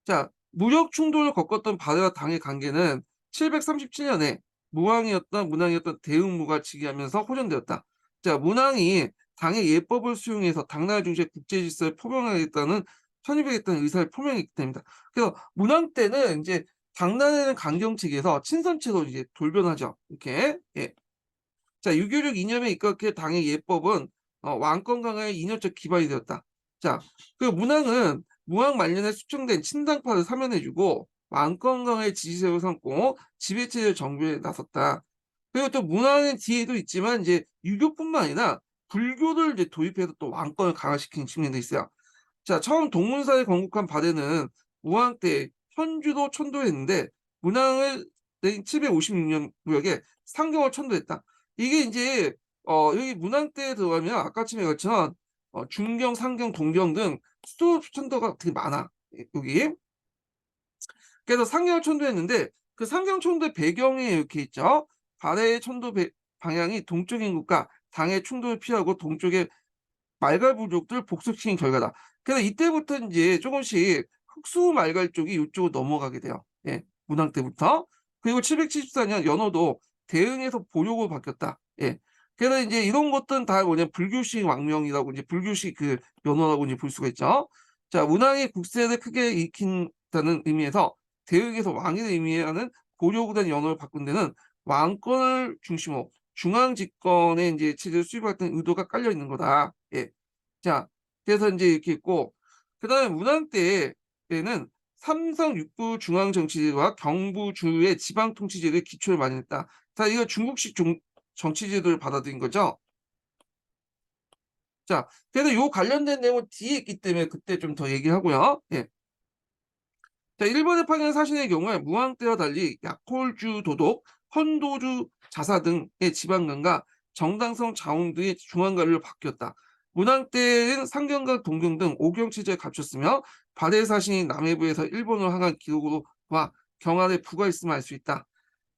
자, 무역 충돌을 겪었던 발해와 당의 관계는 737년에 문왕이었던 대응무가 즉위하면서 호전되었다. 자, 문왕이 당의 예법을 수용해서 당나라 중시의 국제 질서를 포명하겠다는 편입하겠다는 의사를 표명했기 때문이다. 그래서 문왕 때는 이제 당나라는 강경책에서 친선체로 이제 돌변하죠. 이렇게. 예. 자, 유교적 이념에 입각해 당의 예법은 왕권 강화의 이념적 기반이 되었다. 자, 그 문왕은 무왕 말년에 수청된 친당파를 사면해주고 왕권 강화의 지지세를 삼고 지배체제 정비에 나섰다. 그리고 또 문왕의 뒤에도 있지만 이제 유교뿐만 아니라 불교를 이제 도입해서 또 왕권을 강화시키는 측면도 있어요. 자, 처음 동문사에 건국한 바대는 우왕 때 현주도 천도했는데 문왕을 756년 무역에 상경을 천도했다. 이게 이제 여기 문왕 때 들어가면 아까쯤에 것처럼 중경, 상경, 동경 등 수도 천도가 되게 많아. 여기. 그래서 상경을 천도했는데 그 상경 천도의 배경에 이렇게 있죠. 발해의 천도 방향이 동쪽인 국가 당의 충돌을 피하고 동쪽의 말갈 부족들 복속시킨 결과다. 그래서 이때부터 이제 조금씩 흑수 말갈 쪽이 이쪽으로 넘어가게 돼요. 예, 문왕 때부터. 그리고 774년 연호도 대응에서 보력으로 바뀌었다. 예. 그래서 이제 이런 것들은 다 뭐냐 불교식 왕명이라고 이제 불교식 그 연호라고 이제 볼 수가 있죠. 자, 문왕이 국세를 크게 일으킨다는 의미에서 대응에서 왕을 의미하는 보력으로 연호를 바꾼 데는 왕권을 중심으로 중앙 집권의 이제 체제를 수립하겠다는 의도가 깔려 있는 거다. 예. 자, 그래서 이제 이렇게 있고, 그 다음에 문왕 때에는 삼성 육부 중앙 정치제도와 경부주의 지방 통치제도의 기초를 마련했다. 자, 이거 중국식 정치제도를 받아들인 거죠. 자, 그래서 요 관련된 내용은 뒤에 있기 때문에 그때 좀 더 얘기하고요. 예. 자, 일본의 파견 사신의 경우에 무왕 때와 달리 야콜주 도독, 헌도주 자사 등의 지방관과 정당성 자웅 등의 중앙관리로 바뀌었다. 문왕 때는 상경과 동경 등 오경 체제를 갖췄으며 발해 사신이 남해부에서 일본으로 향한 기록으로와 경안에 부과했음을 알 수 있다.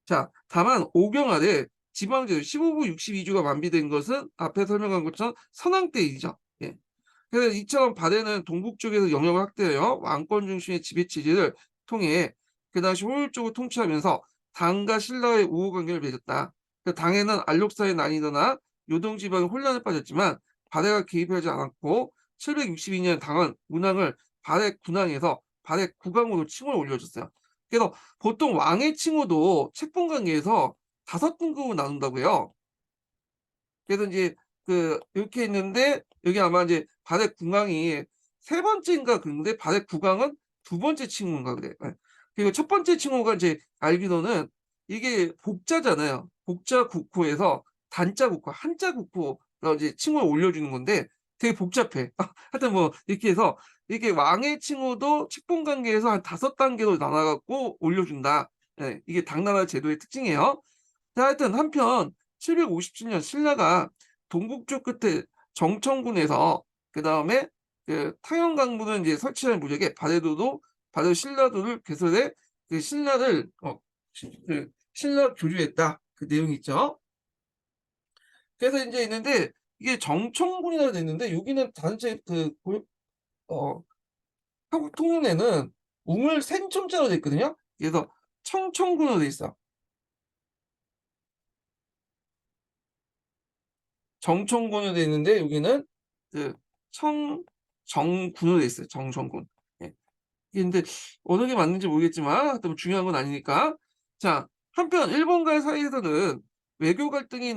자, 다만 오경 아래 지방제도 15부 62주가 완비된 것은 앞에 설명한 것처럼 선왕 때 일이죠. 예. 그래서 이처럼 발해는 동북 쪽에서 영역을 확대하여 왕권 중심의 지배체제를 통해 그 당시 효율적으로 통치하면서 당과 신라의 우호 관계를 맺었다. 당에는 알록사에 나뉘거나 요동지방이 혼란에 빠졌지만 발해가 개입하지 않았고 762년 당은 문왕을 발해 군왕에서 발해 국왕으로 칭호를 올려줬어요. 그래서 보통 왕의 칭호도 책봉 관계에서 5등급으로 나눈다고요. 그래서 이제 이렇게 있는데 여기 아마 이제 발해 국왕이 세 번째인가 그런데 발해 국왕은 두 번째 칭호인가 그래. 예. 그리고 첫 번째 칭호가 이제 알기로는 이게 복자잖아요. 복자 국호에서 단자 국호, 한자 국호로 이제 칭호를 올려주는 건데 되게 복잡해. 하여튼 뭐 이렇게 해서 이게 왕의 칭호도 책봉 관계에서 한 5단계로 나눠갖고 올려준다. 예, 이게 당나라 제도의 특징이에요. 자, 하여튼 한편 757년 신라가 동북쪽 끝에 정천군에서 그 다음에 그 타영강부는 이제 설치한 무적에 바레도도 바레도 신라도를 개설해 그 신라를 신라 교주했다 그 내용이 있죠. 그래서 이제 있는데 이게 정천군이라고 돼 있는데 여기는 단체 한국 통일에는 우물 생천자로 돼 있거든요. 그래서 청천군으로 돼 있어. 정천군으로 돼 있는데 여기는 그 정군으로 돼 있어요. 정천군. 예. 이게 근데 어느 게 맞는지 모르겠지만 하여튼 뭐 중요한 건 아니니까. 자, 한편 일본과의 사이에서는 외교 갈등이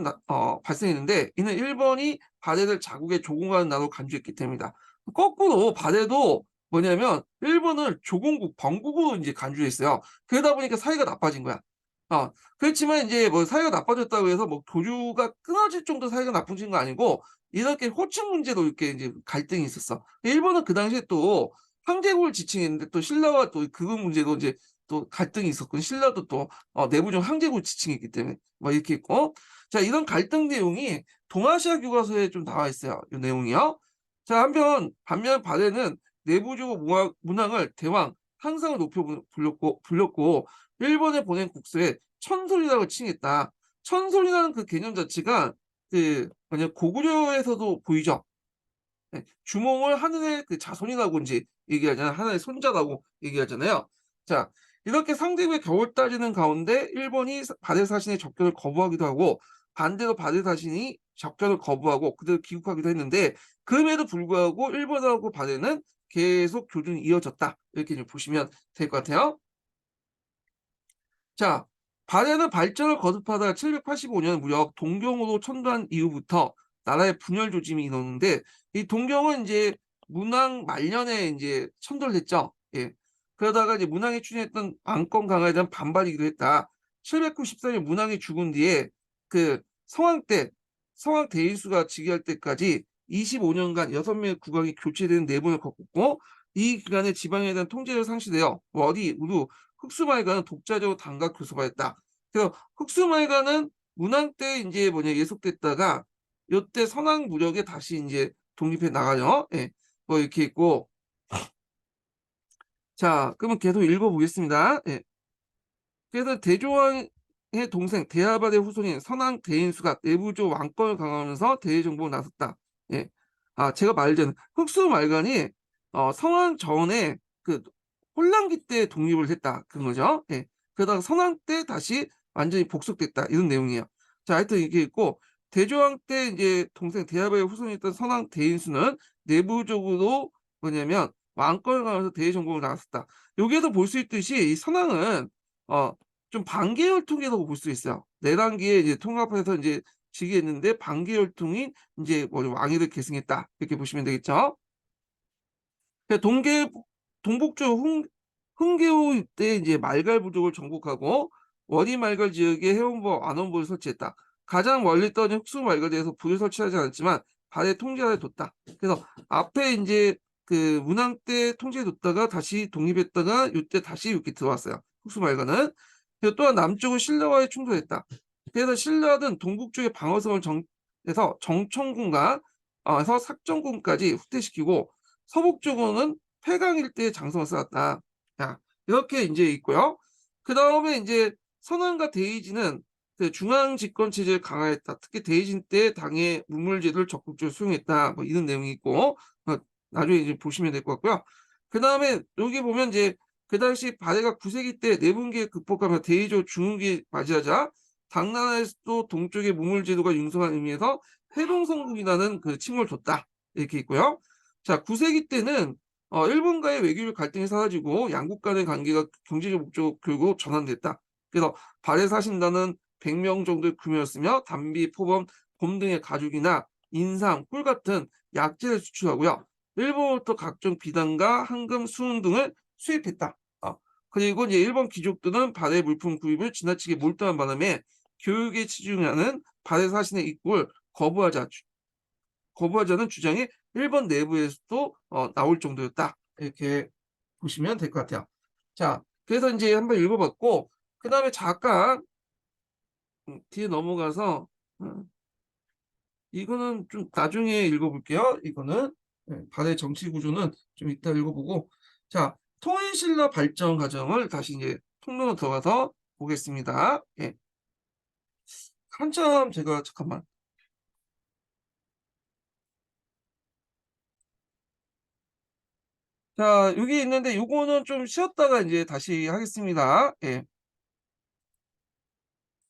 발생했는데 이는 일본이 바레를 자국의 조공하는 나라로 간주했기 때문이다. 거꾸로 바레도 뭐냐면 일본을 조공국, 범국으로 이제 간주했어요. 그러다 보니까 사이가 나빠진 거야. 그렇지만 이제 뭐 사이가 나빠졌다고 해서 뭐 교류가 끊어질 정도 사이가 나쁘진 거 아니고 이렇게 호칭 문제로 이렇게 이제 갈등이 있었어. 일본은 그 당시에 또 황제국을 지칭했는데 또 신라와 또 그거 문제도 이제 또 갈등이 있었고 신라도 또 내부적 황제국을 지칭했기 때문에 뭐 이렇게 있고 자 이런 갈등 내용이 동아시아 교과서에 좀 나와 있어요. 이 내용이요. 자 반면 발해는 내부적으로 문항을 대왕 항상을 높여 불렸고 일본에 보낸 국서에 천솔이라고 칭했다. 천솔이라는 그 개념 자체가 그 뭐냐 고구려에서도 보이죠. 네, 주몽을 하늘의 그 자손이라고 이제 얘기하잖아요. 하늘의 손자라고 얘기하잖아요. 자, 이렇게 상대국의 겨울 따지는 가운데 일본이 바레 사신의 접견을 거부하기도 하고 반대로 바레 사신이 접견을 거부하고 그대로 귀국하기도 했는데 그럼에도 불구하고 일본하고 바레는 계속 교전이 이어졌다. 이렇게 좀 보시면 될 것 같아요. 자, 바레는 발전을 거듭하다가 785년 무렵 동경으로 천도한 이후부터 나라의 분열 조짐이 일어났는데 이 동경은 이제 문왕 말년에 이제 천도를 했죠. 예. 그러다가 이제 문왕이 추진했던 왕권 강화에 대한 반발이기도 했다. 794년 문왕이 죽은 뒤에 그 성왕 대인수가 즉위할 때까지 25년간 6명의 국왕이 교체되는 내분을 겪었고 이 기간에 지방에 대한 통제를 상실되어 워리, 우루, 흑수말가는 독자적으로 단각 교섭하였다. 그래서 흑수말가는 문왕 때 이제 예속됐다가 요때 선왕 무력에 다시 이제 독립해 나가죠. 예. 뭐 이렇게 있고 자, 그러면 계속 읽어보겠습니다. 예. 그래서 대조왕의 동생 대하발의 후손인 선왕 대인수가 내부적 왕권을 강화하면서 대외정복을 나섰다. 예. 아, 제가 말전 흑수말간이 성왕 전에 그 혼란기 때 독립을 했다. 그런 거죠. 예. 그러다가 선왕 때 다시 완전히 복속됐다. 이런 내용이에요. 자, 하여튼 이게 있고 대조왕 때 이제 동생 대하발의 후손이었던 선왕 대인수는 내부적으로 뭐냐면 왕권을 강화해서 대외정복을 나갔었다. 여기에도 볼 수 있듯이 이 선왕은 어, 좀 반계열통이라고 볼 수 있어요. 내단계에 이제 통합해서 이제 즉위했는데 반계열통이 이제 왕위를 계승했다. 이렇게 보시면 되겠죠. 동북쪽 흥계호 때 이제 말갈 부족을 정복하고 원희 말갈 지역에 해원부와 안원부를 설치했다. 가장 멀리 떠는 흑수 말갈대에서 부를 설치하지 않았지만 발해 통제하에 뒀다. 그래서 앞에 이제 그 문왕 때 통제해 뒀다가 다시 독립했다가 이때 다시 이렇게 들어왔어요. 흑수 말갈은. 그리고 또한 남쪽은 신라와의 충돌했다. 그래서 신라는 동북쪽의 방어성을 해서 정천군과 해서 삭정군까지 후퇴시키고 서북 쪽으로는 폐강 일대에 장성을 쌓았다. 자, 이렇게 이제 있고요. 그 다음에 이제 선왕과 대의진은 그 중앙 집권 체제를 강화했다. 특히 대의진 때 당의 문물제도를 적극적으로 수용했다. 뭐 이런 내용이 있고 나중에 이제 보시면 될 것 같고요. 그 다음에 여기 보면 이제 그 당시 발해가 9세기 때 내분기에 극복하며 대의조 중흥기에 맞이하자 당나라에서도 동쪽의 문물제도가 융성한 의미에서 해동성국이라는 그 칭호를 줬다. 이렇게 있고요. 자, 9세기 때는 일본과의 외교적 갈등이 사라지고 양국 간의 관계가 경제적 목적 결국 전환됐다. 그래서 발해 사신단은 100명 정도의 규모였으며 담비, 포범, 곰 등의 가죽이나 인삼, 꿀 같은 약재를 수출하고요. 일본으로부터 각종 비단과 황금, 수은 등을 수입했다. 그리고 이제 일본 귀족들은 발해 물품 구입을 지나치게 몰두한 바람에 교육에 치중하는 발해 사신의 입국을 거부하자는 주장이 일본 내부에서도 나올 정도였다. 이렇게 보시면 될 것 같아요. 자, 그래서 이제 한번 읽어봤고, 그 다음에 잠깐 뒤에 넘어가서 이거는 좀 나중에 읽어볼게요. 이거는 발해 정치 구조는 좀 이따 읽어보고, 자, 통일신라 발전 과정을 다시 이제 통로로 들어가서 보겠습니다. 예. 한참 제가 잠깐만. 자, 여기 있는데 요거는 좀 쉬었다가 이제 다시 하겠습니다. 예.